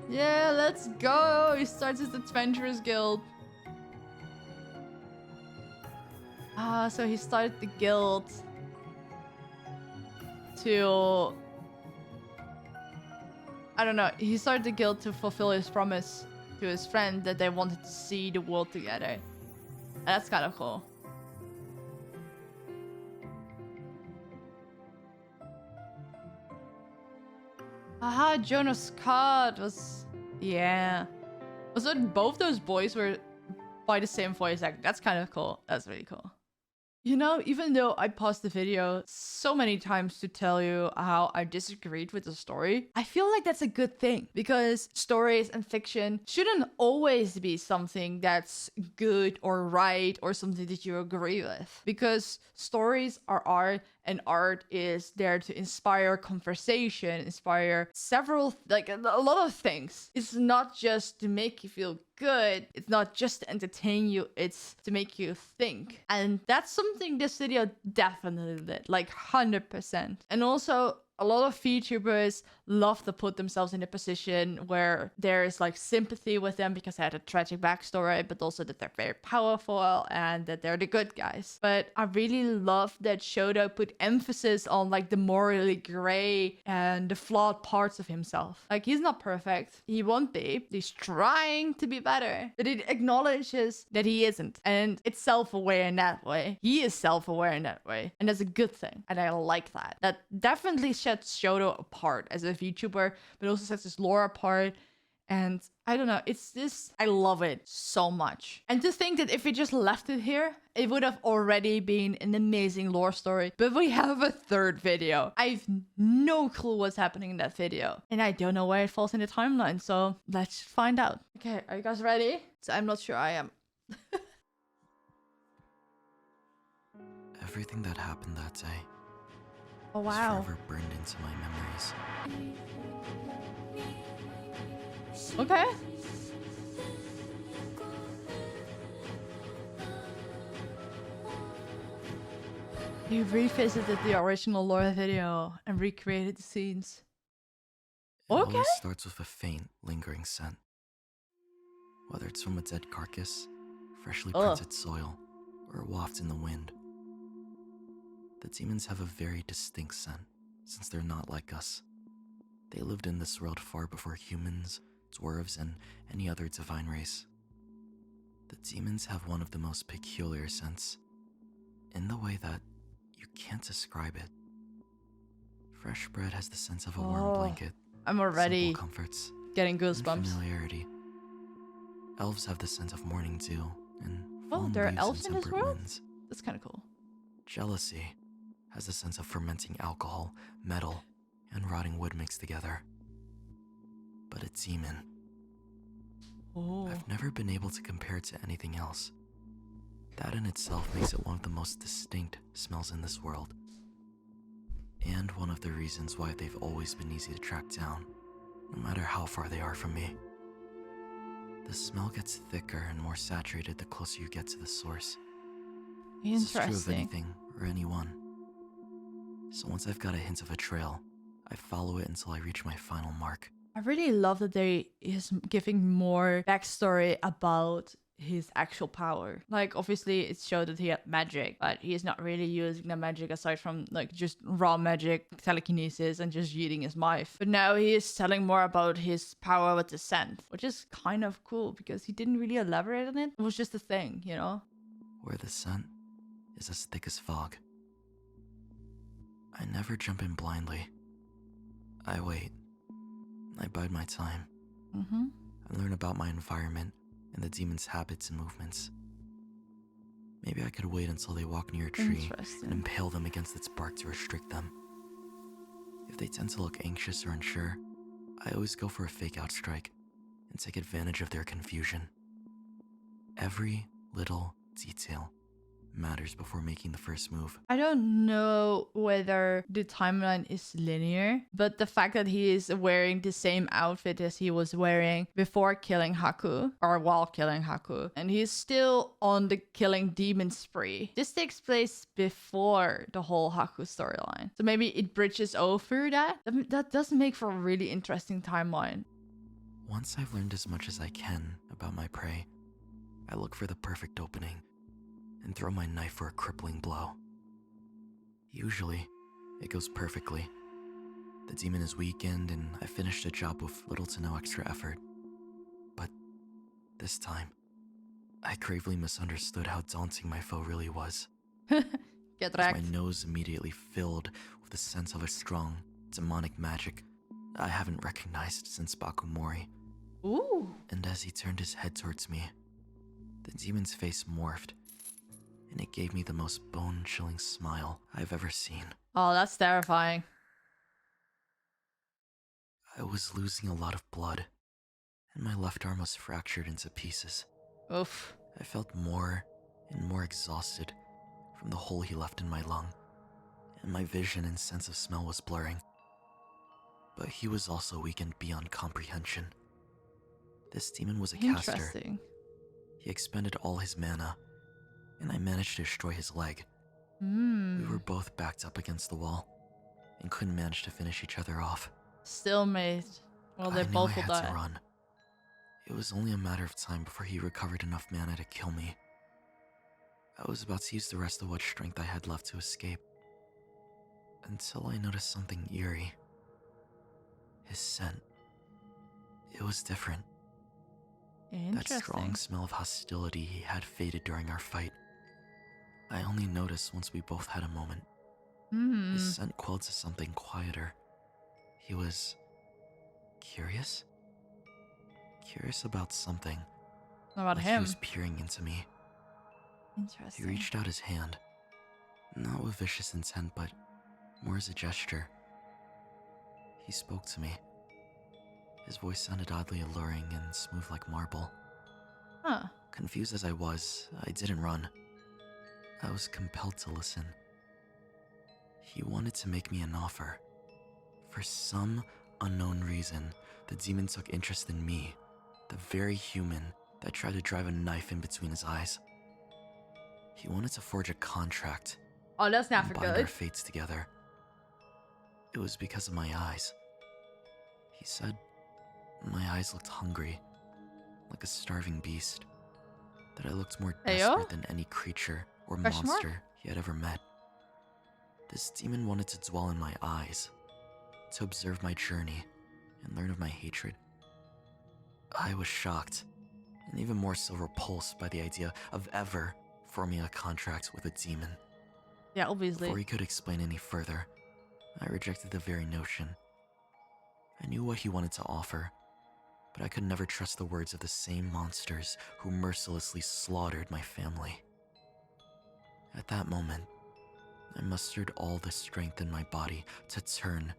Speaker 1: Yeah, let's go. He starts his adventurers guild. Ah, so he started the guild to... I don't know. He started the guild to fulfill his promise to his friend that they wanted to see the world together. And that's kind of cool. Aha, Jonas Scott was... Yeah. Was it both those boys were by the same voice actor? That's kind of cool. That's really cool. You know, even though I paused the video so many times to tell you how I disagreed with the story, I feel like that's a good thing because stories and fiction shouldn't always be something that's good or right or something that you agree with, because stories are art and art is there to inspire conversation, inspire several, like a lot of things. It's not just to make you feel good. It's not just to entertain you. It's to make you think. And that's something this video definitely did, like 100%. And also, a lot of VTubers love to put themselves in a position where there's like sympathy with them because they had a tragic backstory, but also that they're very powerful and that they're the good guys. But I really love that Shoto put emphasis on like the morally gray and the flawed parts of himself. Like, he's not perfect. He won't be. He's trying to be better. But it acknowledges that he isn't. And it's self-aware in that way. He is self-aware in that way. And that's a good thing. And I like that. That definitely sets Shoto apart as a VTuber, but also sets his lore apart. And I don't know, it's this, I love it so much. And to think that if we just left it here, it would have already been an amazing lore story. But we have a third video. I have no clue what's happening in that video. And I don't know where it falls in the timeline, so let's find out. Okay, are you guys ready? So I'm not sure I am.
Speaker 2: Everything that happened that day
Speaker 1: Oh
Speaker 2: is
Speaker 1: wow.
Speaker 2: forever burned into my memories.
Speaker 1: Okay. He revisited the original lore video and recreated the scenes.
Speaker 2: It
Speaker 1: Okay.
Speaker 2: always starts with a faint, lingering scent. Whether it's from a dead carcass, freshly printed soil, or a waft in the wind. The demons have a very distinct scent, since they're not like us. They lived in this world far before humans, dwarves, and any other divine race. The demons have one of the most peculiar scents, in the way that you can't describe it. Fresh bread has the sense of a warm blanket.
Speaker 1: I'm already
Speaker 2: simple comforts,
Speaker 1: getting
Speaker 2: and
Speaker 1: goosebumps.
Speaker 2: familiarity. Elves have the scent of morning dew and
Speaker 1: Oh,
Speaker 2: fallen
Speaker 1: there are
Speaker 2: leaves
Speaker 1: elves
Speaker 2: and
Speaker 1: in this
Speaker 2: temperate
Speaker 1: world?
Speaker 2: winds.
Speaker 1: That's kind of cool.
Speaker 2: Jealousy has the sense of fermenting alcohol, metal, and rotting wood mixed together. But a demon,
Speaker 1: Oh.
Speaker 2: I've never been able to compare it to anything else. That in itself makes it one of the most distinct smells in this world. And one of the reasons why they've always been easy to track down, no matter how far they are from me. The smell gets thicker and more saturated the closer you get to the source. This is true of
Speaker 1: Interesting.
Speaker 2: anything or anyone. So once I've got a hint of a trail, I follow it until I reach my final mark.
Speaker 1: I really love that they is giving more backstory about his actual power. Like, obviously it showed that he had magic, but he's not really using the magic aside from like just raw magic, telekinesis, and just using his might. But now he is telling more about his power with the scent, which is kind of cool because he didn't really elaborate on it. It was just a thing, you know?
Speaker 2: Where the scent is as thick as fog. I never jump in blindly. I wait. I bide my time.
Speaker 1: Mm-hmm.
Speaker 2: I learn about my environment and the demon's habits and movements. Maybe I could wait until they walk near a tree and
Speaker 1: Interesting.
Speaker 2: impale them against its bark to restrict them. If they tend to look anxious or unsure, I always go for a fake out strike and take advantage of their confusion. Every little detail matters before making the first move.
Speaker 1: I don't know whether the timeline is linear, but the fact that he is wearing the same outfit as he was wearing before killing Haku, or while killing Haku, and he's still on the killing demon spree. This takes place before the whole Haku storyline. So maybe it bridges over that. That does make for a really interesting timeline.
Speaker 2: Once I've learned as much as I can about my prey, I look for the perfect opening and throw my knife for a crippling blow. Usually, it goes perfectly. The demon is weakened and I finished the job with little to no extra effort. But this time, I gravely misunderstood how daunting my foe really was.
Speaker 1: Get
Speaker 2: My
Speaker 1: wrecked.
Speaker 2: nose immediately filled with the sense of a strong, demonic magic I haven't recognized since Bakumori.
Speaker 1: Ooh.
Speaker 2: And as he turned his head towards me, the demon's face morphed, and it gave me the most bone-chilling smile I've ever seen.
Speaker 1: Oh, that's terrifying.
Speaker 2: I was losing a lot of blood, and my left arm was fractured into pieces.
Speaker 1: Oof.
Speaker 2: I felt more and more exhausted from the hole he left in my lung, and my vision and sense of smell was blurring. But he was also weakened beyond comprehension. This demon was a caster.
Speaker 1: Interesting.
Speaker 2: He expended all his mana, and I managed to destroy his leg.
Speaker 1: Hmm.
Speaker 2: We were both backed up against the wall, and couldn't manage to finish each other off.
Speaker 1: Still mate. Well, they
Speaker 2: I knew
Speaker 1: both
Speaker 2: I
Speaker 1: will
Speaker 2: had
Speaker 1: die.
Speaker 2: to run. It was only a matter of time before he recovered enough mana to kill me. I was about to use the rest of what strength I had left to escape, until I noticed something eerie. His scent. It was different. That strong
Speaker 1: Interesting.
Speaker 2: smell of hostility he had faded during our fight. I only noticed once we both had a moment.
Speaker 1: Hmm.
Speaker 2: His scent quelled to something quieter. He was curious? Curious about something.
Speaker 1: About
Speaker 2: Like
Speaker 1: him.
Speaker 2: he was peering into me. He
Speaker 1: Interesting.
Speaker 2: reached out his hand. Not with vicious intent, but more as a gesture. He spoke to me. His voice sounded oddly alluring and smooth like marble.
Speaker 1: Huh.
Speaker 2: Confused as I was, I didn't run. I was compelled to listen. He wanted to make me an offer. For some unknown reason, the demon took interest in me, the very human that tried to drive a knife in between his eyes. He wanted to forge a contract
Speaker 1: Oh, that's not
Speaker 2: and
Speaker 1: for
Speaker 2: bind our
Speaker 1: good.
Speaker 2: fates together. It was because of my eyes. He said my eyes looked hungry, like a starving beast, that I looked more
Speaker 1: Ayo?
Speaker 2: desperate than any creature or
Speaker 1: Question mark?
Speaker 2: monster he had ever met. This demon wanted to dwell in my eyes, to observe my journey and learn of my hatred. I was shocked, and even more so repulsed by the idea of ever forming a contract with a demon.
Speaker 1: Yeah, obviously.
Speaker 2: Before he could explain any further, I rejected the very notion. I knew what he wanted to offer, but I could never trust the words of the same monsters who mercilessly slaughtered my family. At that moment, I mustered all the strength in my body to turn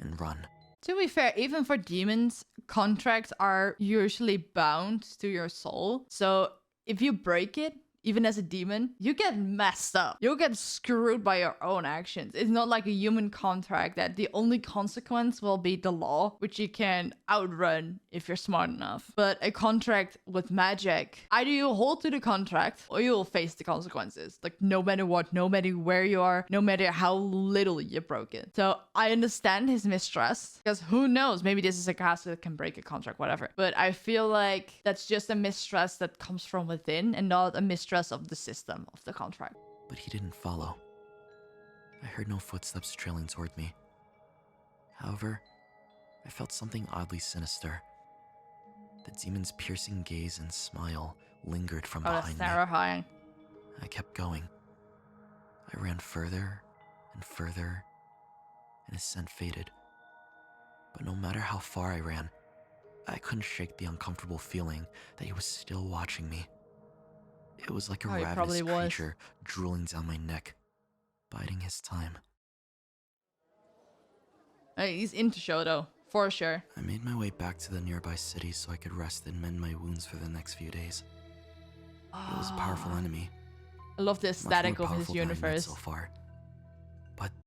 Speaker 2: and run.
Speaker 1: To be fair, even for demons, contracts are usually bound to your soul. So if you break it, even as a demon, you get messed up. You'll get screwed by your own actions. It's not like a human contract that the only consequence will be the law, which you can outrun if you're smart enough. But a contract with magic, either you hold to the contract or you will face the consequences. Like no matter what, no matter where you are, no matter how little you broke it. So I understand his mistrust, because who knows, maybe this is a caster that can break a contract, whatever. But I feel like that's just a mistrust that comes from within and not a mistrust of the system of the contract.
Speaker 2: But he didn't follow. I heard no footsteps trailing toward me. However, I felt something oddly sinister. The demon's piercing gaze and smile lingered from
Speaker 1: Oh, that's
Speaker 2: behind me.
Speaker 1: terrifying.
Speaker 2: I kept going. I ran further and further, and his scent faded. But no matter how far I ran, I couldn't shake the uncomfortable feeling that he was still watching me. It was like a
Speaker 1: Oh, he
Speaker 2: ravenous
Speaker 1: probably was.
Speaker 2: creature drooling down my neck, biding his time.
Speaker 1: He's into Shoto, for sure.
Speaker 2: I made my way back to the nearby city so I could rest and mend my wounds for the next few days. It was a powerful enemy,
Speaker 1: I love the
Speaker 2: much
Speaker 1: aesthetic
Speaker 2: more
Speaker 1: of his
Speaker 2: powerful than I met
Speaker 1: universe.
Speaker 2: so far.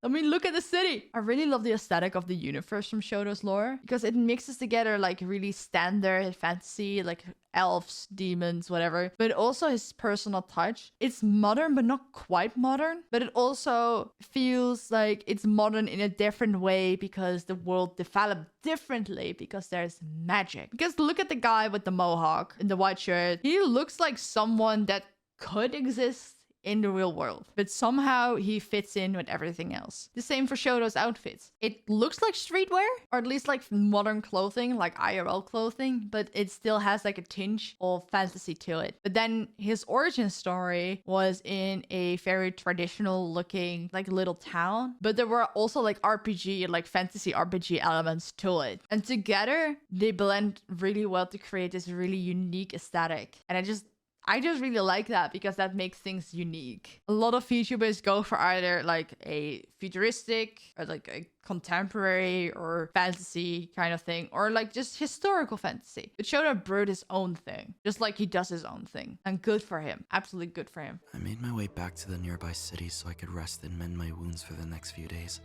Speaker 1: I mean, look at the city. I really love the aesthetic of the universe from Shoto's lore, because it mixes together like really standard fantasy, like elves, demons, whatever, but also his personal touch. It's modern, but not quite modern, but it also feels like it's modern in a different way because the world developed differently because there's magic. Because look at the guy with the mohawk in the white shirt. He looks like someone that could exist in the real world, but somehow he fits in with everything else. The same for Shoto's outfits. It looks like streetwear, or at least like modern clothing, like IRL clothing, but it still has like a tinge of fantasy to it. But then his origin story was in a very traditional looking like little town, but there were also like RPG, like fantasy RPG elements to it. And together they blend really well to create this really unique aesthetic. And I just really like that because that makes things unique. A lot of VTubers go for either like a futuristic or like a contemporary or fantasy kind of thing, or like just historical fantasy. But Shoto brewed his own thing, just like he does his own thing. And good for him. Absolutely good for him.
Speaker 2: I made my way back to the nearby city so I could rest and mend my wounds for the next few days.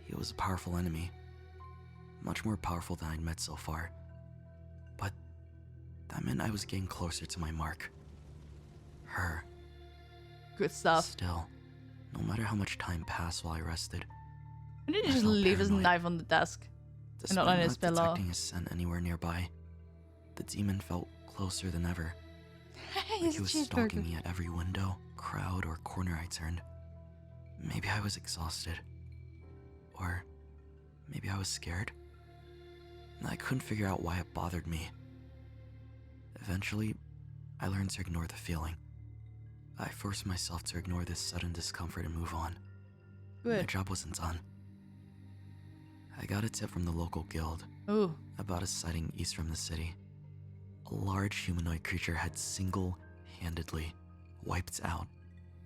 Speaker 2: He was a powerful enemy, much more powerful than I'd met so far. But that meant I was getting closer to my mark. Her.
Speaker 1: Good stuff.
Speaker 2: Still, no matter how much time passed while I rested,
Speaker 1: Why didn't
Speaker 2: I
Speaker 1: you just
Speaker 2: felt
Speaker 1: leave his
Speaker 2: paranoid.
Speaker 1: knife on the desk?
Speaker 2: Despite
Speaker 1: not on his
Speaker 2: not
Speaker 1: pillow.
Speaker 2: detecting his scent anywhere nearby, the demon felt closer than ever. Like
Speaker 1: He's
Speaker 2: he
Speaker 1: a
Speaker 2: was stalking
Speaker 1: cheeseburger.
Speaker 2: me at every window, crowd, or corner I turned. Maybe I was exhausted. Or maybe I was scared. I couldn't figure out why it bothered me. Eventually, I learned to ignore the feeling. I forced myself to ignore this sudden discomfort and move on. My
Speaker 1: Good.
Speaker 2: job wasn't done. I got a tip from the local guild
Speaker 1: Ooh.
Speaker 2: about a sighting east from the city. A large humanoid creature had single-handedly wiped out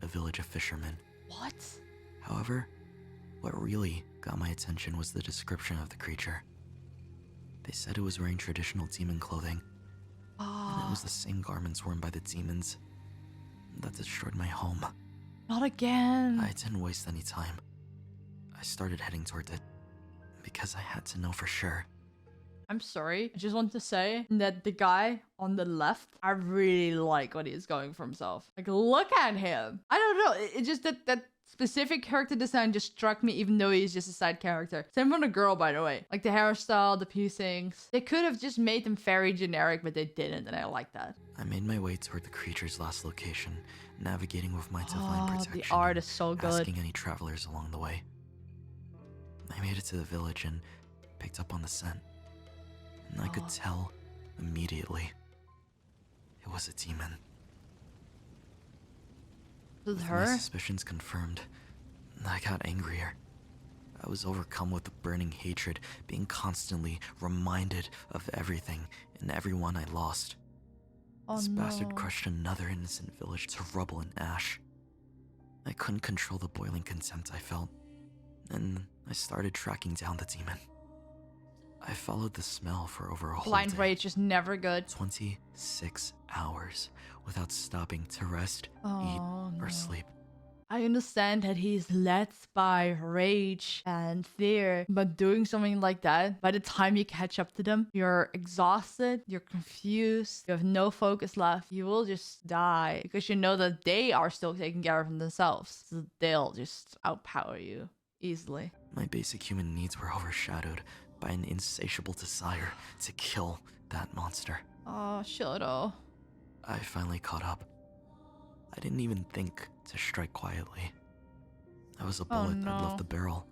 Speaker 2: a village of fishermen.
Speaker 1: What?
Speaker 2: However, what really got my attention was the description of the creature. They said it was wearing traditional demon clothing, and it was the same garments worn by the demons that destroyed my home.
Speaker 1: Not again.
Speaker 2: I didn't waste any time. I started heading toward it because I had to know for sure.
Speaker 1: I'm sorry. I just want to say that the guy on the left, I really like what he's going for himself. Like, look at him. I don't know. It just that specific character design just struck me, even though he's just a side character. Same for the girl, by the way. Like the hairstyle, the piercings. They could have just made them very generic, but they didn't, and I like that.
Speaker 2: I made my way toward the creature's last location, navigating with my divine protection.
Speaker 1: The art
Speaker 2: and
Speaker 1: is so good.
Speaker 2: asking any travelers along the way. I made it to the village and picked up on the scent. And I could tell immediately it was a demon.
Speaker 1: With
Speaker 2: My
Speaker 1: her?
Speaker 2: suspicions confirmed, I got angrier. I was overcome with a burning hatred, being constantly reminded of everything and everyone I lost.
Speaker 1: Oh
Speaker 2: This bastard
Speaker 1: no.
Speaker 2: crushed another innocent village to rubble and ash. I couldn't control the boiling contempt I felt, and I started tracking down the demon. I followed the smell for over a whole
Speaker 1: Blind
Speaker 2: day.
Speaker 1: rage is never good.
Speaker 2: 26 hours without stopping to rest,
Speaker 1: Oh,
Speaker 2: eat, or
Speaker 1: no.
Speaker 2: sleep.
Speaker 1: I understand that he's led by rage and fear, but doing something like that, by the time you catch up to them, you're exhausted, you're confused, you have no focus left, you will just die because you know that they are still taking care of themselves. So they'll just outpower you easily.
Speaker 2: My basic human needs were overshadowed by an insatiable desire to kill that monster.
Speaker 1: Oh, Shoto.
Speaker 2: I finally caught up. I didn't even think to strike quietly. I was a bullet that
Speaker 1: no.
Speaker 2: left the barrel,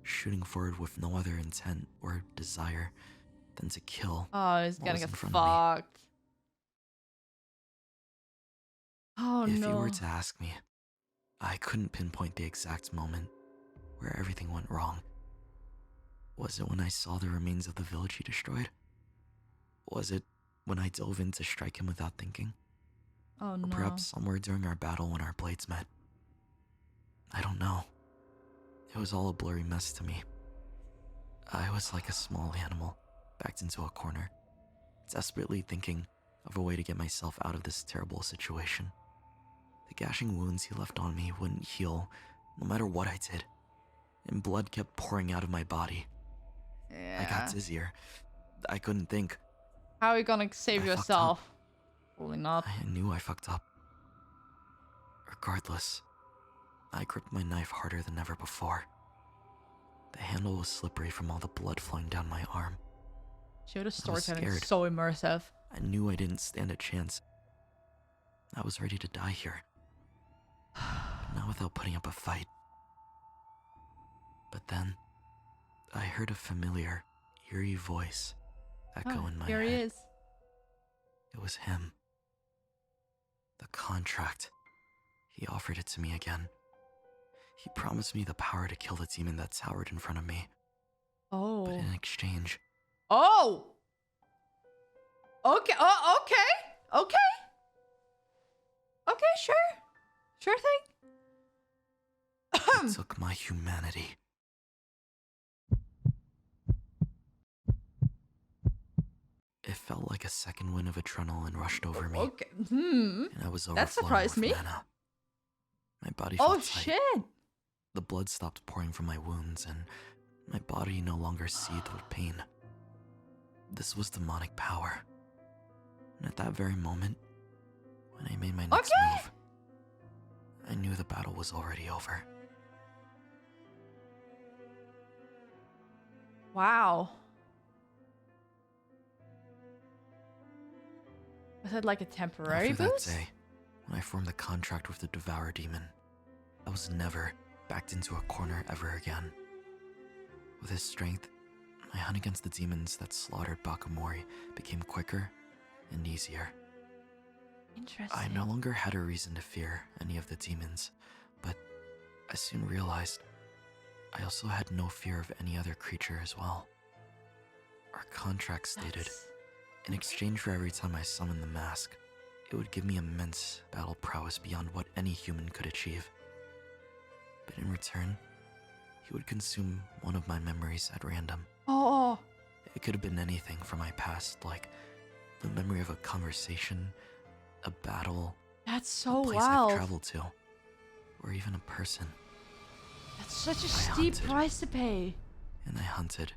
Speaker 2: shooting forward with no other intent or desire than to kill.
Speaker 1: Oh, he's
Speaker 2: What
Speaker 1: gonna
Speaker 2: was
Speaker 1: get
Speaker 2: in front of me?
Speaker 1: fucked. Oh
Speaker 2: If
Speaker 1: no.
Speaker 2: you were to ask me, I couldn't pinpoint the exact moment where everything went wrong. Was it when I saw the remains of the village he destroyed? Was it when I dove in to strike him without thinking?
Speaker 1: Oh
Speaker 2: Or
Speaker 1: no.
Speaker 2: perhaps somewhere during our battle when our blades met? I don't know. It was all a blurry mess to me. I was like a small animal, backed into a corner, desperately thinking of a way to get myself out of this terrible situation. The gashing wounds he left on me wouldn't heal, no matter what I did, and blood kept pouring out of my body.
Speaker 1: Yeah.
Speaker 2: I got dizzier. I couldn't think.
Speaker 1: How are you gonna save
Speaker 2: I fucked
Speaker 1: yourself? Probably not.
Speaker 2: I knew I fucked up. Regardless, I gripped my knife harder than ever before. The handle was slippery from all the blood flowing down my arm.
Speaker 1: Shoto's storytelling is
Speaker 2: scared.
Speaker 1: so immersive.
Speaker 2: I knew I didn't stand a chance. I was ready to die here. not without putting up a fight. But then, I heard a familiar, eerie voice echo in my
Speaker 1: Here
Speaker 2: head.
Speaker 1: he is.
Speaker 2: It was him. The contract. He offered it to me again. He promised me the power to kill the demon that towered in front of me.
Speaker 1: Oh.
Speaker 2: But in exchange,
Speaker 1: Oh! Okay, oh, okay. Okay. Okay, sure. Sure thing.
Speaker 2: he took my humanity. It felt like a second wind of adrenaline rushed over me.
Speaker 1: Okay.
Speaker 2: And I was overflowing
Speaker 1: surprised
Speaker 2: with
Speaker 1: me.
Speaker 2: mana. My body felt
Speaker 1: Oh,
Speaker 2: tight.
Speaker 1: shit.
Speaker 2: The blood stopped pouring from my wounds, and my body no longer seethed with pain. This was demonic power. And at that very moment, when I made my next move, I knew the battle was already over.
Speaker 1: Wow. Was it like a temporary
Speaker 2: After
Speaker 1: boost?
Speaker 2: that day, when I formed the contract with the Devourer Demon, I was never backed into a corner ever again. With his strength, my hunt against the demons that slaughtered Bakumori became quicker and easier.
Speaker 1: Interesting.
Speaker 2: I no longer had a reason to fear any of the demons, but I soon realized I also had no fear of any other creature as well. Our contract stated, in exchange for every time I summoned the mask, it would give me immense battle prowess beyond what any human could achieve. But in return, he would consume one of my memories at random.
Speaker 1: Oh.
Speaker 2: It could have been anything from my past, like the memory of a conversation, a battle,
Speaker 1: That's so
Speaker 2: a place
Speaker 1: wild.
Speaker 2: I've traveled to, or even a person.
Speaker 1: That's such a
Speaker 2: I
Speaker 1: steep
Speaker 2: hunted.
Speaker 1: price to pay.
Speaker 2: And I hunted.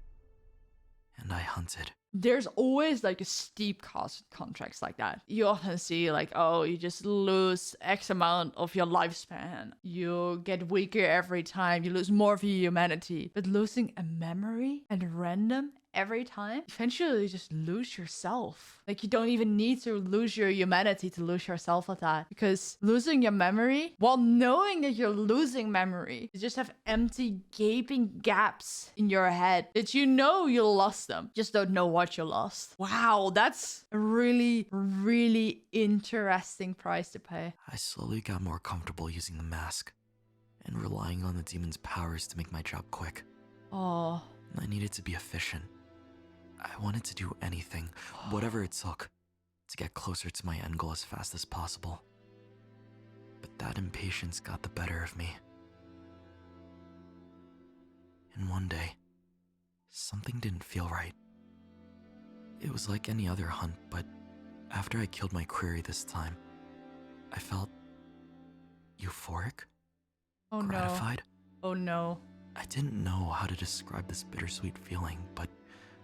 Speaker 2: And I hunted.
Speaker 1: There's always like a steep cost with contracts like that. You often see like, oh, you just lose X amount of your lifespan. You get weaker every time. You lose more of your humanity. But losing a memory at random every time, eventually you just lose yourself. Like you don't even need to lose your humanity to lose yourself at that. Because losing your memory, while knowing that you're losing memory, you just have empty gaping gaps in your head that you know you lost them. Just don't know what you lost. Wow, that's a really, really interesting price to pay.
Speaker 2: I slowly got more comfortable using the mask and relying on the demon's powers to make my job quick.
Speaker 1: Oh,
Speaker 2: I needed to be efficient. I wanted to do anything, whatever it took, to get closer to my end goal as fast as possible. But that impatience got the better of me. And one day, something didn't feel right. It was like any other hunt, but after I killed my query this time, I felt euphoric,
Speaker 1: oh no.
Speaker 2: gratified.
Speaker 1: Oh no.
Speaker 2: I didn't know how to describe this bittersweet feeling, but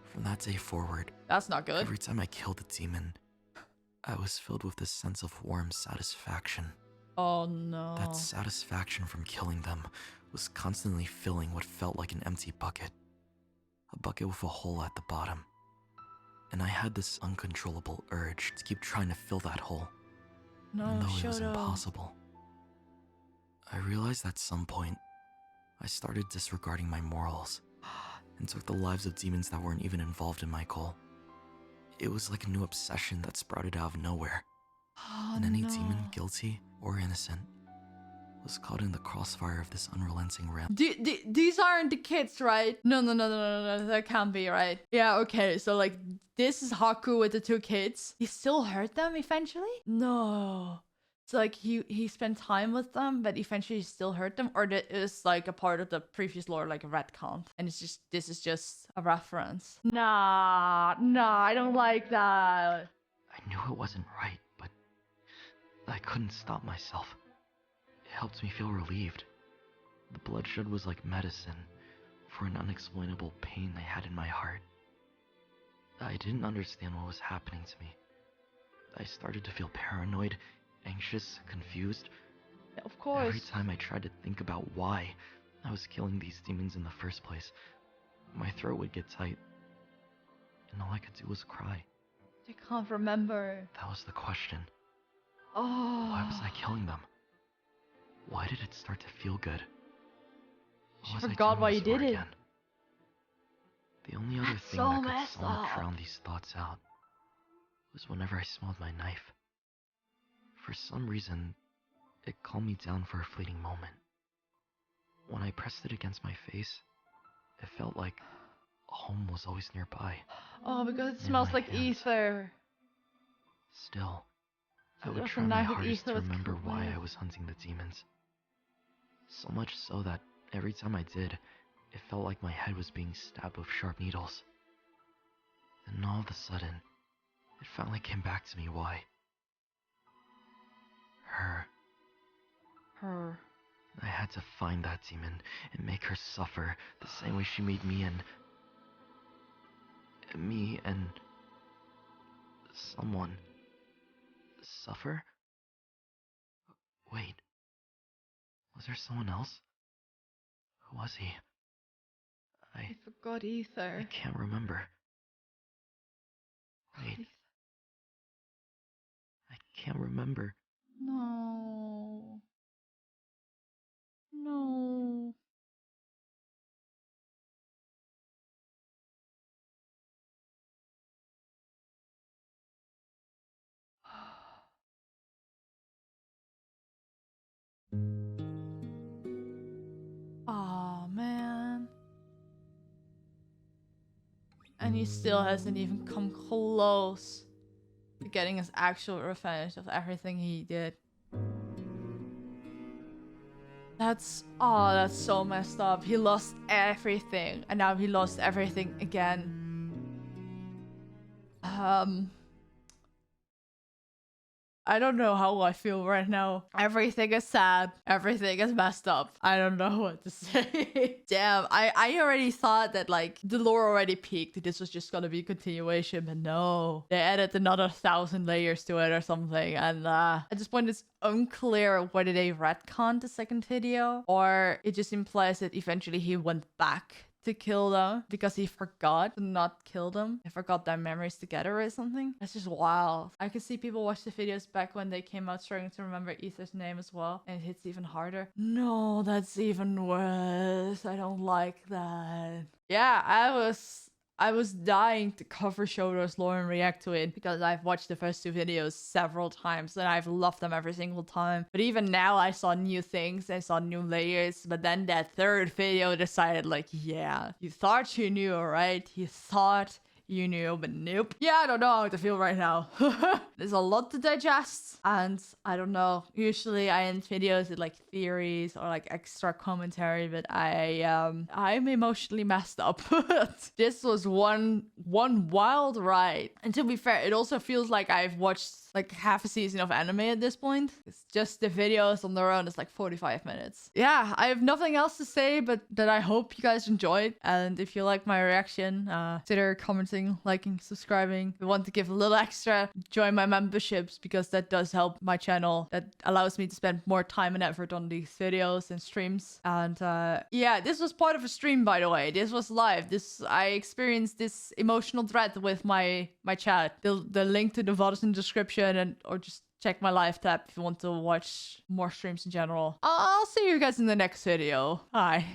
Speaker 2: from that day forward,
Speaker 1: That's not good.
Speaker 2: every time I killed a demon, I was filled with this sense of warm satisfaction.
Speaker 1: Oh no.
Speaker 2: That satisfaction from killing them was constantly filling what felt like an empty bucket. A bucket with a hole at the bottom. And I had this uncontrollable urge to keep trying to fill that hole,
Speaker 1: No,
Speaker 2: even though it was
Speaker 1: Shoto.
Speaker 2: impossible. I realized at some point, I started disregarding my morals and took the lives of demons that weren't even involved in my goal. It was like a new obsession that sprouted out of nowhere,
Speaker 1: Oh,
Speaker 2: and any
Speaker 1: no.
Speaker 2: demon, guilty or innocent, was caught in the crossfire of this unrelenting ram.
Speaker 1: These aren't the kids, right? No, that can't be right. Yeah, okay, so like, this is Haku with the two kids. He still hurt them eventually? No. So like, he spent time with them, but eventually he still hurt them? Or that is like a part of the previous lore, like a retcon? And this is just a reference? Nah, I don't like that.
Speaker 2: I knew it wasn't right, but I couldn't stop myself. It helped me feel relieved. The bloodshed was like medicine for an unexplainable pain I had in my heart. I didn't understand what was happening to me. I started to feel paranoid, anxious, confused.
Speaker 1: Yeah, of course.
Speaker 2: Every time I tried to think about why I was killing these demons in the first place, my throat would get tight, and all I could do was cry.
Speaker 1: I can't remember.
Speaker 2: That was the question.
Speaker 1: Oh.
Speaker 2: Why was I killing them? What Why did it start to feel good?
Speaker 1: She
Speaker 2: What was I
Speaker 1: forgot
Speaker 2: doing
Speaker 1: why you
Speaker 2: this for
Speaker 1: did it.
Speaker 2: again? The only other
Speaker 1: That's
Speaker 2: thing
Speaker 1: so
Speaker 2: that could
Speaker 1: messed
Speaker 2: somewhat
Speaker 1: up.
Speaker 2: drown these thoughts out was whenever I smelled my knife. For some reason, it calmed me down for a fleeting moment. When I pressed it against my face, it felt like home was always nearby.
Speaker 1: Oh, because it
Speaker 2: In
Speaker 1: smells
Speaker 2: my
Speaker 1: like
Speaker 2: hands.
Speaker 1: ether.
Speaker 2: Still, I
Speaker 1: So
Speaker 2: would
Speaker 1: that's
Speaker 2: try
Speaker 1: a
Speaker 2: my
Speaker 1: knife with
Speaker 2: hardest
Speaker 1: ether
Speaker 2: to
Speaker 1: was
Speaker 2: remember
Speaker 1: cool,
Speaker 2: why
Speaker 1: right?
Speaker 2: I was hunting the demons. So much so that every time I did, it felt like my head was being stabbed with sharp needles. Then all of a sudden, it finally came back to me why. Her.
Speaker 1: Her.
Speaker 2: I had to find that demon and make her suffer the same way she made me and someone suffer? Wait, was there someone else? Who was he?
Speaker 1: I forgot ether.
Speaker 2: I can't remember. Wait, I can't remember.
Speaker 1: No. No. Oh man. And he still hasn't even come close to getting his actual revenge of everything he did. That's so messed up. He lost everything and now he lost everything again. I don't know how I feel right now. Everything is sad. Everything is messed up. I don't know what to say. Damn, I already thought that like the lore already peaked. This was just gonna be a continuation, but no. They added another 1,000 layers to it or something. And at this point it's unclear whether they retconned the second video or it just implies that eventually he went back to kill them because he forgot to not kill them. He forgot their memories together or something. That's just wild. I could see people watch the videos back when they came out struggling to remember Ether's name as well. And it hits even harder. No, that's even worse. I don't like that. Yeah, I was dying to cover Shoto's lore and react to it because I've watched the first two videos several times and I've loved them every single time. But even now I saw new things, I saw new layers, but then that third video decided like, yeah, you thought you knew, right? You thought you knew, but nope. Yeah, I don't know how to feel right now. There's a lot to digest and I don't know. Usually I end videos with like theories or like extra commentary, but I'm emotionally messed up. This was one wild ride. And to be fair, it also feels like I've watched like half a season of anime at this point. It's just the videos on their own. It's like 45 minutes. Yeah, I have nothing else to say, but that I hope you guys enjoyed. And if you like my reaction, consider commenting, liking, subscribing. If you want to give a little extra, join my memberships because that does help my channel. That allows me to spend more time and effort on these videos and streams. And yeah, this was part of a stream, by the way. This was live. I experienced this emotional thread with my chat. The link to the VOD is in the description, or just check my live tab if you want to watch more streams in general. I'll see you guys in the next video. Bye.